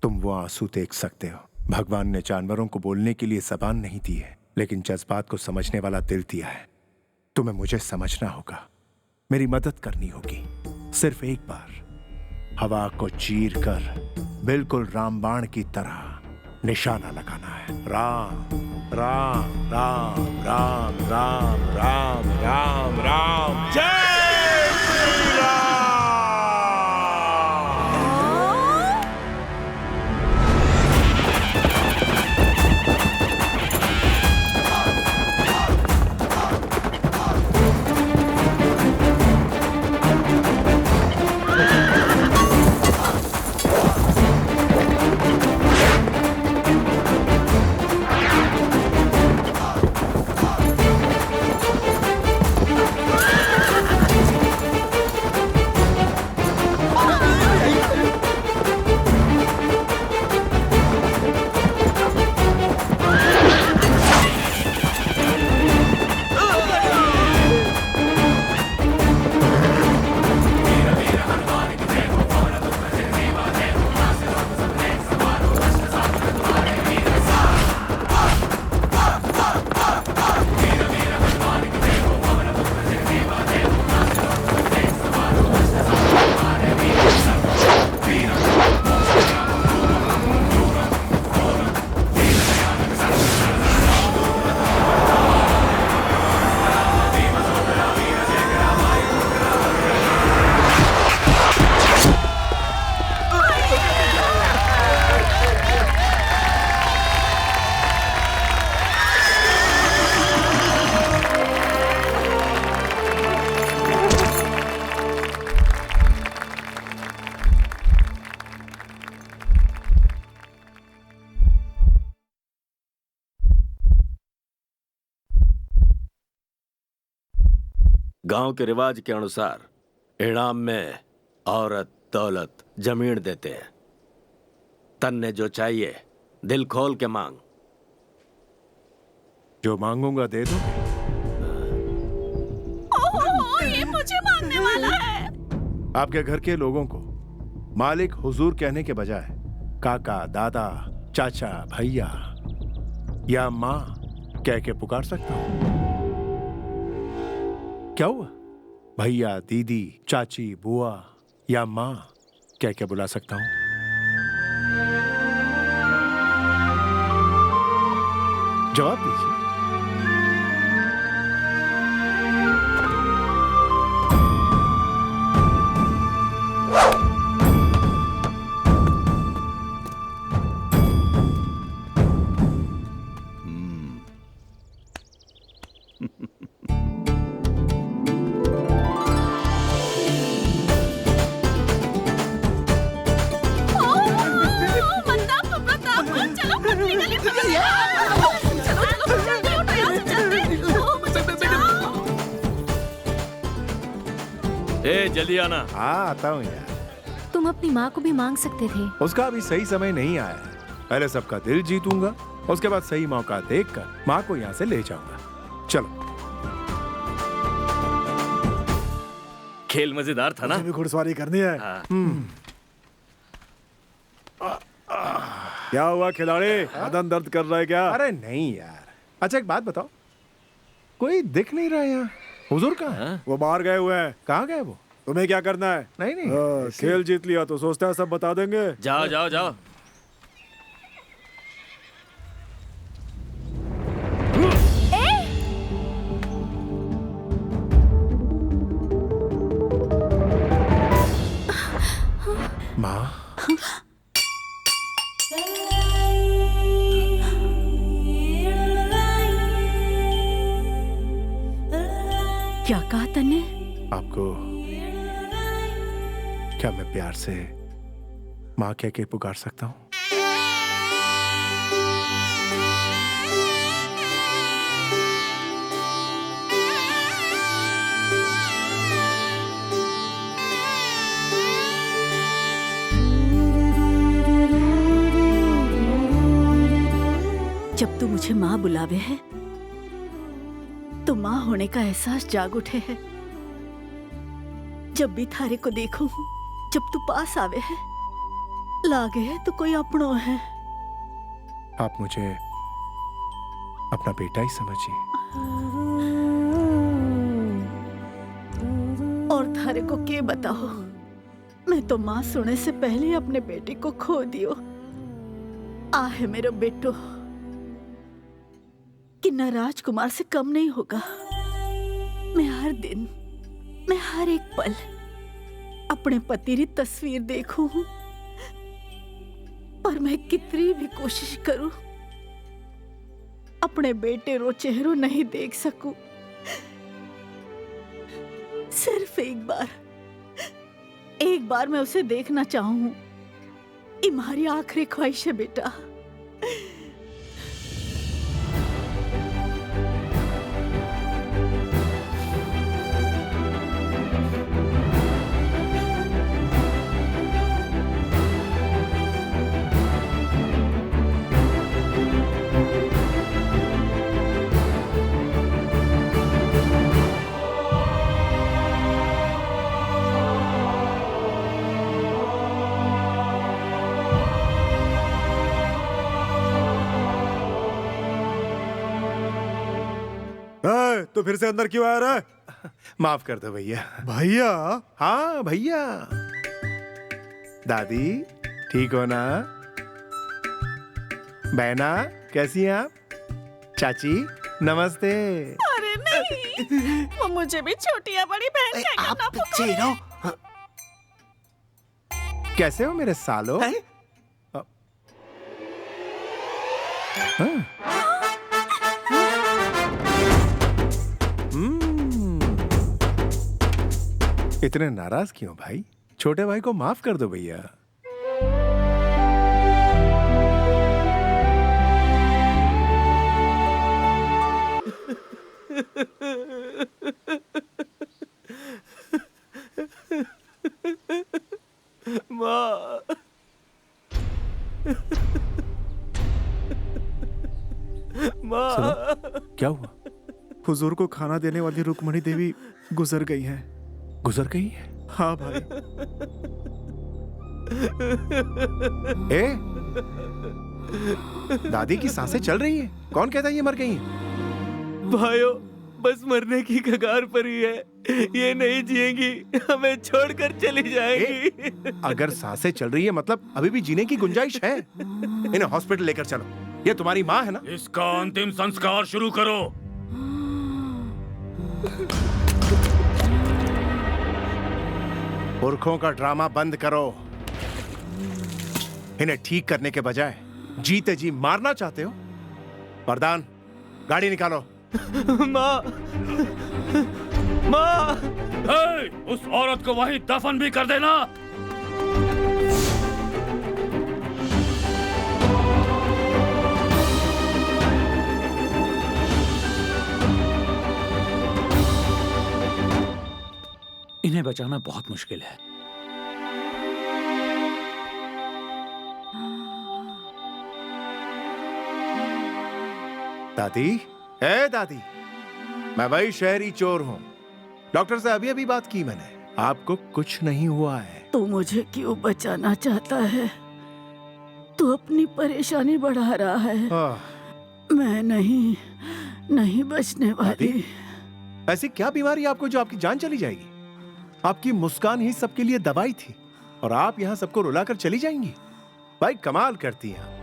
तुम वो आंसू देख सकते हो। भगवान ने जानवरों को बोलने के लिए जबान नहीं दी है, लेकिन जज्बात को समझने वाला दिल दिया है। तुम्हें मुझे समझना होगा, मेरी मदद करनी होगी। सिर्फ एक बार हवा को चीर कर बिल्कुल रामबाण की तरह निशाना लगाना है। राम राम राम राम राम राम राम राम, जय श्री राम।
गांव के रिवाज के अनुसार इनाम में औरत, दौलत, जमीन देते हैं। तन्ने जो चाहिए दिल खोल के मांग।
जो मांगूंगा दे दो।
ये मुझे मारने वाला है।
आपके घर के लोगों को मालिक हुजूर कहने के बजाय काका, दादा, चाचा, भैया या माँ कह के पुकार सकता हूं। क्या हुआ? भैया, दीदी, चाची, बुआ या माँ कह के बुला सकता हूं। जवाब दीजिए।
ए जल्दी आना।
हाँ आता हूँ यार।
तुम अपनी माँ को भी मांग सकते थे।
उसका अभी सही समय नहीं आया है। पहले सबका दिल जीतूंगा, उसके बाद सही मौका देखकर माँ को यहाँ से ले जाऊंगा। चलो।
खेल मजेदार था ना?
मुझे भी घुड़सवारी करनी है। क्या हुआ खिलाड़ी, बदन दर्द कर रहा है क्या?
अरे नहीं यार। अच्छा एक बात बताओ, कोई दिख नहीं रहा यहाँ। हुजूर कहाँ है?
वो बाहर गए हुए हैं।
कहाँ गए वो?
तुम्हें क्या करना है?
नहीं
खेल जीत लिया तो सोचता है सब बता देंगे।
जाओ जाओ जाओ।
माँ
क्या कहा तन्ने?
आपको क्या मैं प्यार से माँ कह के पुकार सकता हूँ?
जब तू मुझे माँ बुलावे है तो माँ होने का एहसास जाग उठे है। जब भी थारे को देखूं, जब तू पास आवे है, लागे है तो कोई अपनों है।
आप मुझे अपना बेटा ही समझिए।
और थारे को के बताओ, मैं तो माँ सुने से पहले ही अपने बेटे को खो दियो। आ है मेरा बेटो कि न राजकुमार से कम नहीं होगा। मैं हर दिन, मैं हर एक पल अपने पति की तस्वीर देखूं, पर मैं कितनी भी कोशिश करूं अपने बेटे रो चेहरों नहीं देख सकूं। सिर्फ एक बार मैं उसे देखना चाहूं। ये हमारी आखिरी ख्वाहिश है बेटा।
तो फिर से अंदर क्यों आ रहा है?
माफ कर दो भैया।
भैया?
हाँ भैया। दादी ठीक हो ना? बहना कैसी हैं आप? चाची नमस्ते।
अरे नहीं, वो मुझे भी छोटी या बड़ी बहन कहकर ना पुकारो।
कैसे हो मेरे सालो? इतने नाराज क्यों भाई? छोटे भाई को माफ कर दो भैया।
माँ। माँ।
क्या हुआ?
हुजूर को खाना देने वाली रुक्मणी देवी गुजर गई हैं।
गुजर गई है?
हाँ भाई।
ए? दादी की सांसें चल रही हैं। कौन कहता है ये मर गई हैं?
भाइयों, बस मरने की कगार पर ही है। ये नहीं जिएंगी, हमें छोड़कर चली जाएंगी।
अगर सांसें चल रही है मतलब अभी भी जीने की गुंजाइश है। इन्हें हॉस्पिटल लेकर चलो। ये तुम्हारी माँ है ना?
इसका अंतिम संस्कार शुरू करो।
पुरखों का ड्रामा बंद करो। इन्हें ठीक करने के बजाय जीते जी मारना चाहते हो? वरदान, गाड़ी निकालो।
माँ, माँ।
उस औरत को वहीं दफन भी कर देना।
इन्हें बचाना बहुत मुश्किल है।
दादी, ए दादी, मैं वही शहरी चोर हूँ। डॉक्टर से अभी अभी बात की मैंने, आपको कुछ नहीं हुआ है।
तू मुझे क्यों बचाना चाहता है? तू अपनी परेशानी बढ़ा रहा है। मैं नहीं बचने वाली।
ऐसी क्या बीमारी है आपको जो आपकी जान चली जाएगी? आपकी मुस्कान ही सबके लिए दवाई थी और आप यहाँ सबको रुलाकर चली जाएंगी। भाई कमाल करती हैं।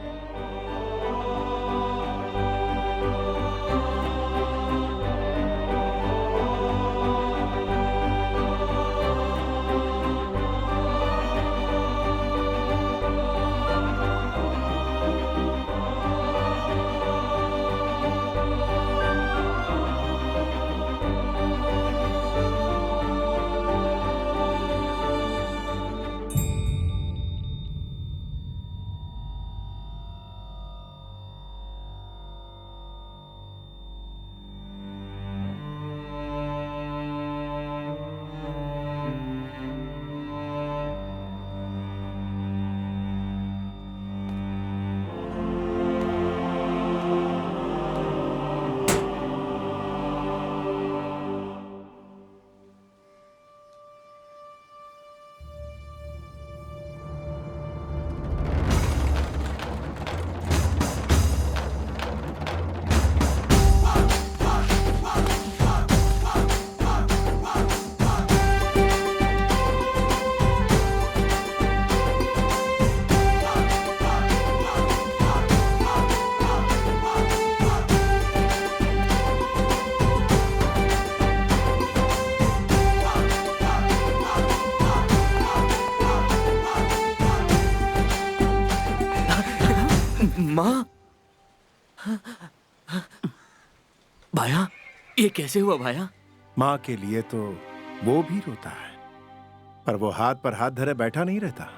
माँ, भाया, ये कैसे हुआ भाया?
माँ के लिए तो वो भी रोता है, पर वो हाथ पर हाथ धरे बैठा नहीं रहता।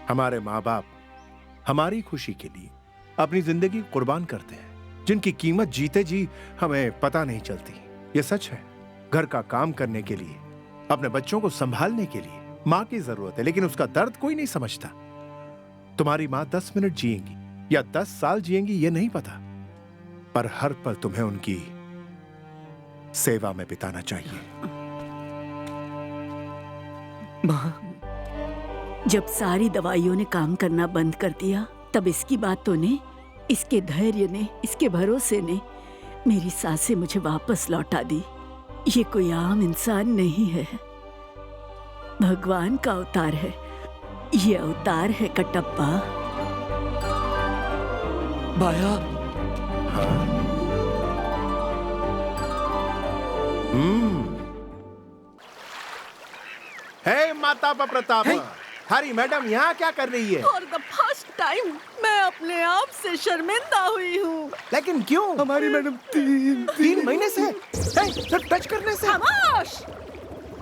हमारे माँ बाप हमारी खुशी के लिए अपनी जिंदगी कुर्बान करते हैं, जिनकी कीमत जीते जी हमें पता नहीं चलती। ये सच है। घर का काम करने के लिए, अपने बच्चों को संभालने के लिए माँ की जरूरत है, लेकिन उसका दर्द कोई नहीं समझता। तुम्हारी माँ 10 मिनट जिएंगी या 10 साल जिएंगी ये नहीं पता, पर हर पल तुम्हें उनकी सेवा में बिताना चाहिए।
माँ, जब सारी दवाइयों ने काम करना बंद कर दिया, तब इसकी बातों ने, इसके धैर्य ने, इसके भरोसे ने मेरी सांसें मुझे वापस लौटा दी। ये कोई आम इंसान नहीं है, भगवान का अवतार है। ये अवतार है कटप्पा।
भाया,
हे माता प्रताप, हरी मैडम यहाँ क्या कर रही है?
फॉर द फर्स्ट टाइम मैं अपने आप से शर्मिंदा हुई हूँ।
लेकिन क्यों? हमारी मैडम 3 महीने से टच करने से।
खामोश!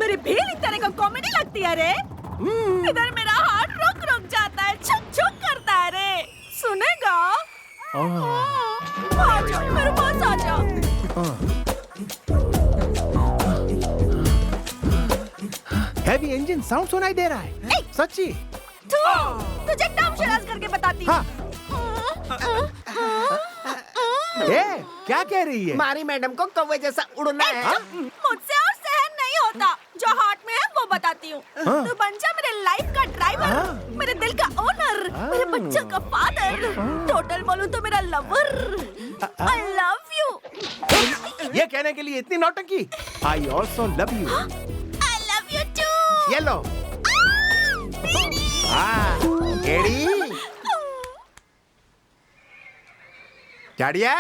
मेरी भीड़ इस तरह का कॉमेडी लगती है रे। इधर मेरा हार्ट रुक जाता है, छुक छुक करता है रे। सुनेगा? आजा, मेरे पास आजा।
हैवी इंजन साउंड सुनाई दे रहा है। सच्ची?
तुझे एकदम शराज करके बताती हूँ।
क्या कह रही है?
हमारी मैडम को कौवे जैसा उड़ना है।
मुझसे और सहन नहीं होता। जो हार्ट में है वो बताती हूँ। तू बन जा मेरे लाइफ का ड्राइवर, मेरे दिल का ओनर, मेरे बच्चों का फादर, टोटल बोलूं तो मेरा लवर। I love you.
ये कहने के लिए इतनी नौटंकी? I also love you.
I love you too.
ये लो। गेड़ी। झाड़िया,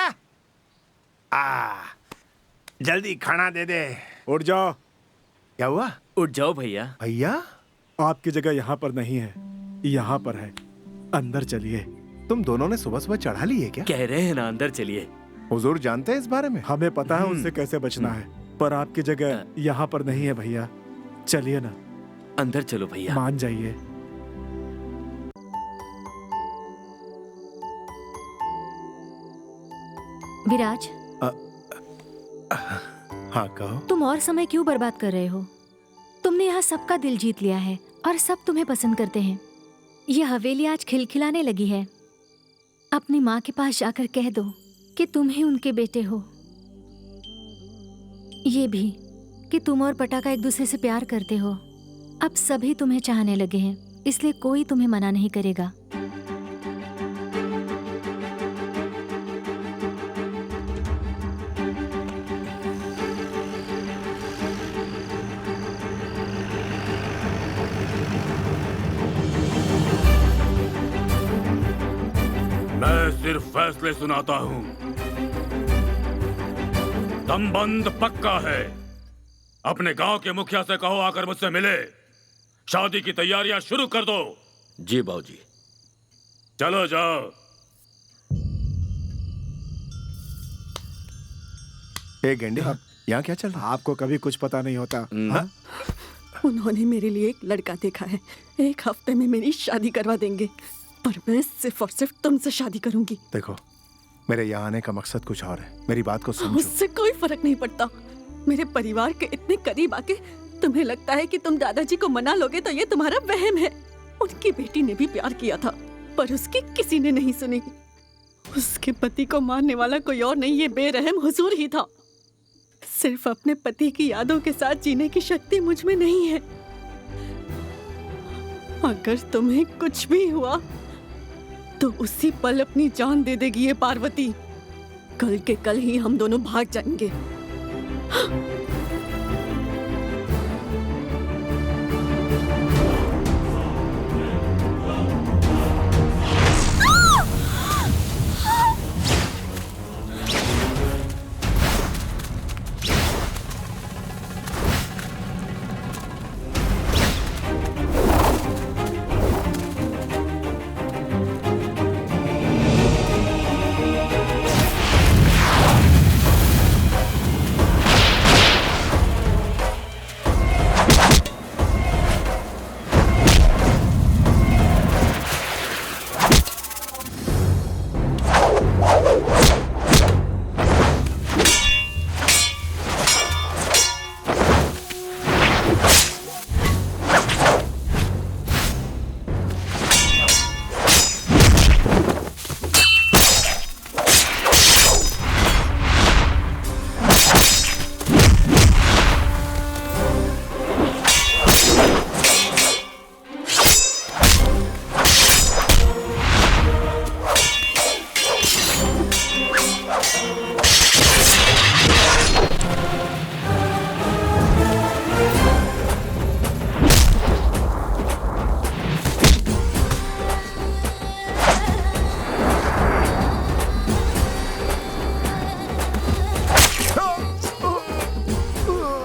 जल्दी खाना दे दे।
उठ जाओ।
क्या हुआ?
उठ जाओ भैया।
भैया,
आपकी जगह यहाँ पर नहीं है, यहाँ पर है। अंदर चलिए।
तुम दोनों ने सुबह सुबह चढ़ा ली है क्या?
कह रहे हैं ना अंदर चलिए।
हुजूर जानते हैं इस बारे में?
हमें पता है उससे कैसे बचना है, पर आपकी जगह यहाँ पर नहीं है भैया। चलिए ना,
अंदर चलो भैया।
मान जाइए।
विराज,
हाँ कहो।
तुम और समय क्यों बर्बाद कर रहे हो? तुमने यहाँ सबका दिल जीत लिया है और सब तुम्हें पसंद करते हैं। ये हवेली आज खिलखिलाने लगी है। अपनी माँ के पास जाकर कह दो कि तुम ही उनके बेटे हो। ये भी कि तुम और पटाखा एक दूसरे से प्यार करते हो। अब सभी तुम्हें चाहने लगे हैं, इसलिए कोई तुम्हें मना नहीं करेगा।
मैं सिर्फ फैसले सुनाता हूँ। संबंध पक्का है। अपने गांव के मुखिया से कहो आकर मुझसे मिले। शादी की तैयारियां शुरू कर दो।
जी बाबूजी।
चलो जाओ।
ए गेंडे, यहाँ क्या चल रहा है?
आपको कभी कुछ पता नहीं होता। हाँ?
उन्होंने मेरे लिए एक लड़का देखा है। 1 हफ्ते में मेरी शादी करवा देंगे, पर मैं सिर्फ और सिर्फ तुमसे शादी करूंगी।
देखो, मेरे यहाँ आने का मकसद कुछ और है। मेरी बात को समझो।
उससे कोई फर्क नहीं पड़ता। मेरे परिवार के इतने करीब आके तुम्हें लगता है कि तुम दादाजी को मना लोगे तो ये तुम्हारा वहम है। उनकी बेटी ने भी प्यार किया था, पर उसकी किसी ने नहीं सुनी। उसके पति को मारने वाला कोई और नहीं, ये बेरहम हुजूर ही था। सिर्फ अपने पति की यादों के साथ जीने की शक्ति मुझ में नहीं है। अगर तुम्हें कुछ भी हुआ तो उसी पल अपनी जान दे देगी ये पार्वती। कल के कल ही हम दोनों भाग जाएंगे।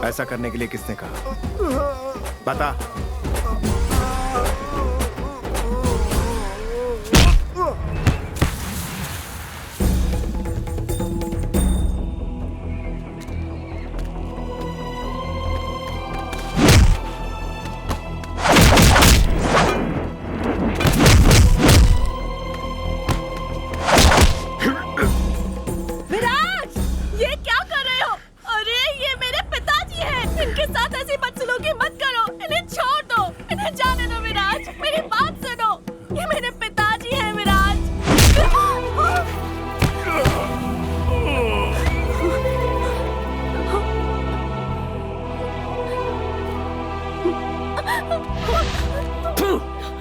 ऐसा करने के लिए किसने कहा? बता।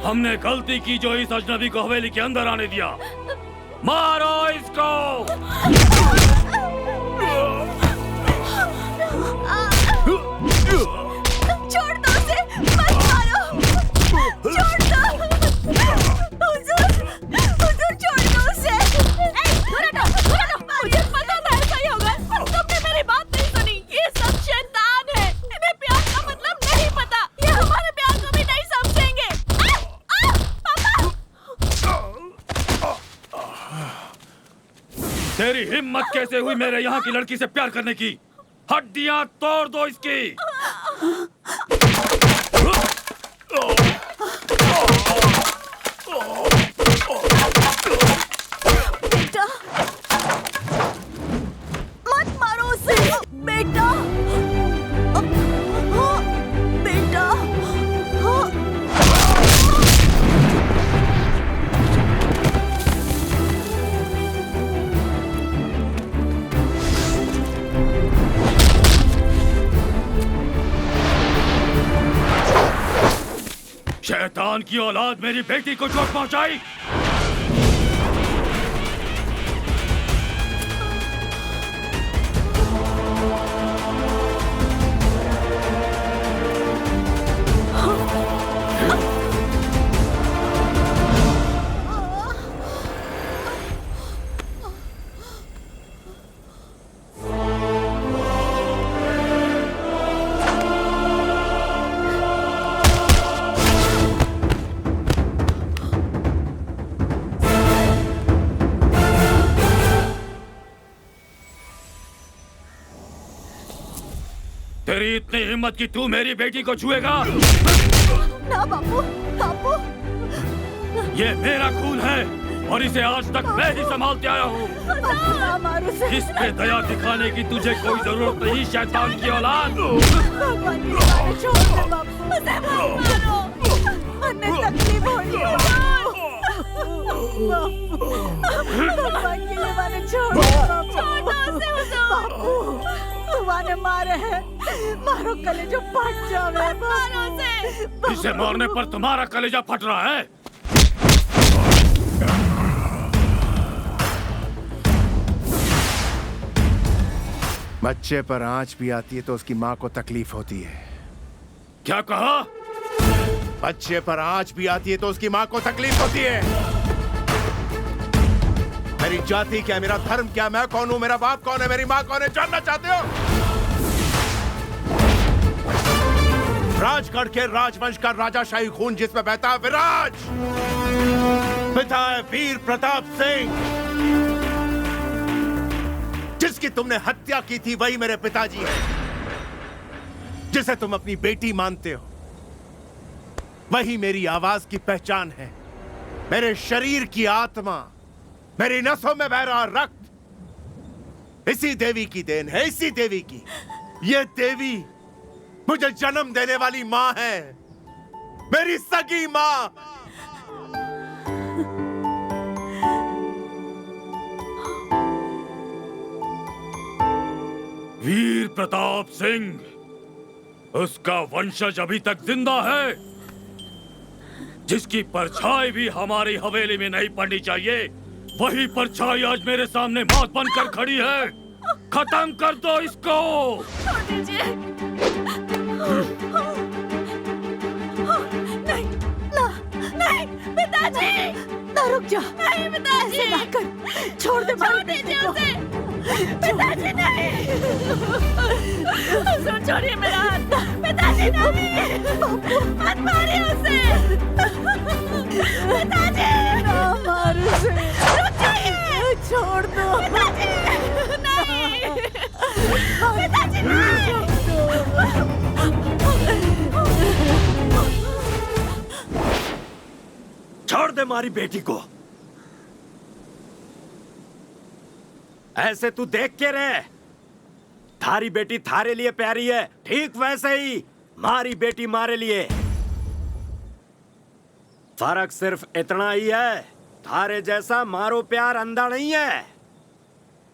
हमने गलती की जो इस अजनबी को हवेली के अंदर आने दिया। मारो इसको।
छोड़ दो उसे, मत मारो। छोड़ दो। हुजूर छोड़ दो उसे। मुझे पता था ऐसा ही होगा, पर तुमने मेरी बात नहीं सुनी। ये सब शैतान है। इन्हें प्यार का मतलब नहीं पता। ये हमारे प्यार को भी नहीं समझेंगे।
तेरी हिम्मत कैसे हुई मेरे यहाँ की लड़की से प्यार करने की? हड्डियां तोड़ दो इसकी।
बेटा, मत मारो उसे। बेटा, बेटा।
शैतान की औलाद मेरी बेटी को चोट पहुंचाई। तेरी इतनी हिम्मत कि तू मेरी बेटी को छुएगा?
ना बापू, बापू।
ये मेरा खून है और इसे आज तक मैं ही संभालते आया हूँ। इस पे दया दिखाने की तुझे कोई जरूरत नहीं, शैतान की औलाद।
भगवान की मारे छोड़ दे बापू, उसे मत मारो, हमें तकलीफ हो रही है बापू। भगवान की मारे छोड़ दे बापू, तुम्हारे मारे हैं, मारो कलेजा फट जावे, मारो से।
इसे मारने पर तुम्हारा कलेजा फट रहा है?
बच्चे पर आंच भी आती है तो उसकी माँ को तकलीफ होती है।
क्या कहा?
बच्चे पर आंच भी आती है तो उसकी माँ को तकलीफ होती है। मेरी जाति क्या, मेरा धर्म क्या, मैं कौन हूँ, मेरा बाप कौन है, मेरी माँ कौन है, जानना चाहते हो? राजगढ़ के राजवंश का राजाशाही खून जिसमें बहता है विराज, पिता है वीर प्रताप सिंह। जिसकी तुमने हत्या की थी वही मेरे पिताजी हैं। जिसे तुम अपनी बेटी मानते हो वही मेरी आवाज की पहचान है। मेरे शरीर की आत्मा, मेरी नसों में बह रहा रक्त इसी देवी की देन है, इसी देवी की। ये देवी मुझे जन्म देने वाली माँ है, मेरी सगी माँ।
वीर प्रताप सिंह, उसका वंशज अभी तक जिंदा है, जिसकी परछाई भी हमारी हवेली में नहीं पड़नी चाहिए। वही परछाई आज मेरे सामने मौत बनकर खड़ी है। खत्म कर दो इसको।
नहीं, ना, नहीं, पिताजी, ना रुक जा। नहीं पिताजी, ना कर, छोड़ दे मारे बेटे को। पिताजी नहीं, सुन, छोड़िए मेरा हाथ। पिताजी नहीं, मत मारिए उसे। पिताजी, ना मार उसे, रुक जाइए, छोड़ दो। पिताजी नहीं, पिताजी नहीं।
छोड़ दे मारी बेटी को। ऐसे तू देख के रहे, थारी बेटी थारे लिए प्यारी है, ठीक वैसे ही मारी बेटी मारे लिए। फर्क सिर्फ इतना ही है, थारे जैसा मारो प्यार अंधा नहीं है।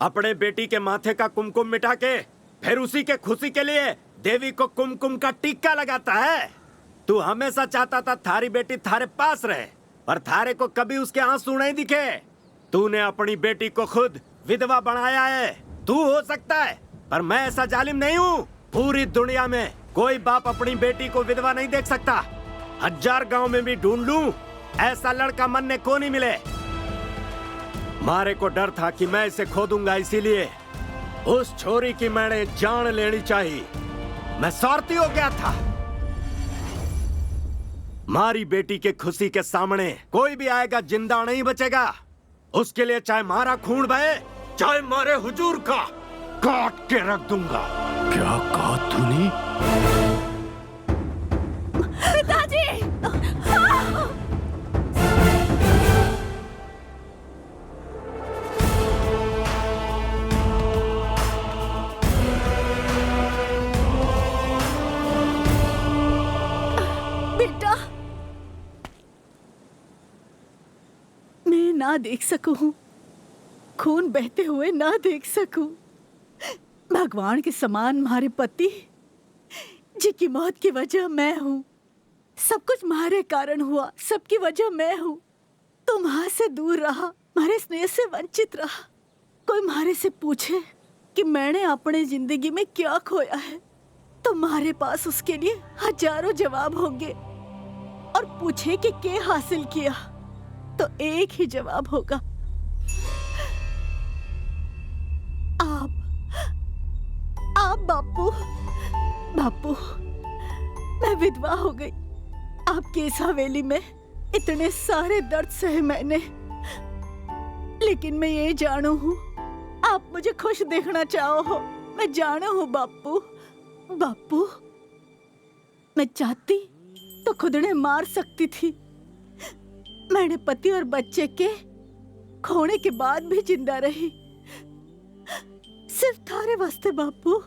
अपने बेटी के माथे का कुमकुम मिटा के फिर उसी के खुशी के लिए देवी को कुमकुम का टीका लगाता है। तू हमेशा चाहता था थारी बेटी थारे पास रहे, पर थारे को कभी उसके आंसू नहीं दिखे। तूने अपनी बेटी को खुद विधवा बनाया है। तू हो सकता है, पर मैं ऐसा जालिम नहीं हूँ। पूरी दुनिया में कोई बाप अपनी बेटी को विधवा नहीं देख सकता। 1000 गांव में भी ढूंढ लूं, ऐसा लड़का मरने को नहीं मिले। मारे को डर था कि मैं इसे खो दूंगा, इसीलिए उस छोरी की मैंने जान लेनी चाहिए। मैं स्वार्थी हो गया था। मारी बेटी के खुशी के सामने कोई भी आएगा जिंदा नहीं बचेगा। उसके लिए चाहे मारा खून बहे, चाहे मारे हुजूर का काट के रख दूंगा।
क्या कहा तूने?
पिताजी, बेटा, मैं ना देख सकूं, खून बहते हुए ना देख सकूं। भगवान के समान हमारे पति जी की मौत की वजह मैं हूं।
सब कुछ मारे कारण हुआ, सबकी वजह मैं हूँ। तुम माँ से दूर रहा, मारे स्नेह से वंचित रहा। कोई मारे से पूछे कि मैंने अपने जिंदगी में क्या खोया है, तो मारे पास उसके लिए हजारों जवाब होंगे। और पूछे कि क्या हासिल किया, तो एक ही जवाब होगा, आप बापू। बापू, मैं विधवा हो गई। आपकी इस हवेली में इतने सारे दर्द सहे मैंने, लेकिन मैं ये जानू हूँ आप मुझे खुश देखना चाहो हो। मैं जानू हूँ बापू। बापू, मैं चाहती तो खुद ने मार सकती थी। मैंने पति और बच्चे के खोने के बाद भी जिंदा रही, सिर्फ थारे वास्ते बापू।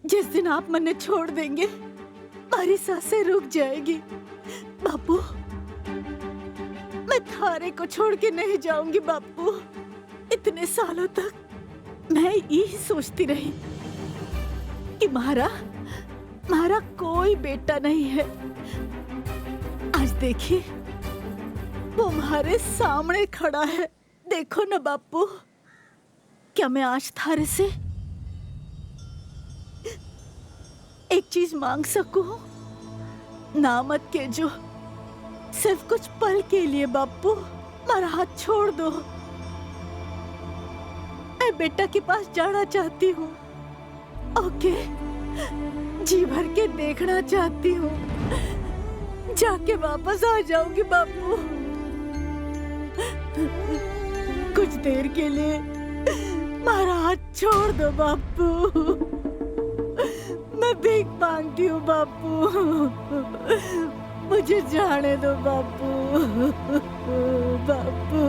जिस दिन आप मन्ने छोड़ देंगे, हमारी सांसें रुक जाएगी। बापू, मैं थारे को छोड़ के नहीं जाऊंगी बापू। इतने सालों तक मैं यही सोचती रही कि मारा कोई बेटा नहीं है। आज देखिए, वो हमारे सामने खड़ा है। देखो ना बापू, क्या मैं आज थारे से एक चीज मांग सकूं? ना मत के जो, सिर्फ कुछ पल के लिए बापू मेरा हाथ छोड़ दो। मैं बेटा के पास जाना चाहती हूँ। ओके, जी भर के देखना चाहती हूँ। जाके वापस आ जाऊंगी बापू। कुछ देर के लिए मेरा हाथ छोड़ दो बापू। मैं भीख मांगती हूँ बापू, मुझे जाने दो बापू। बापू।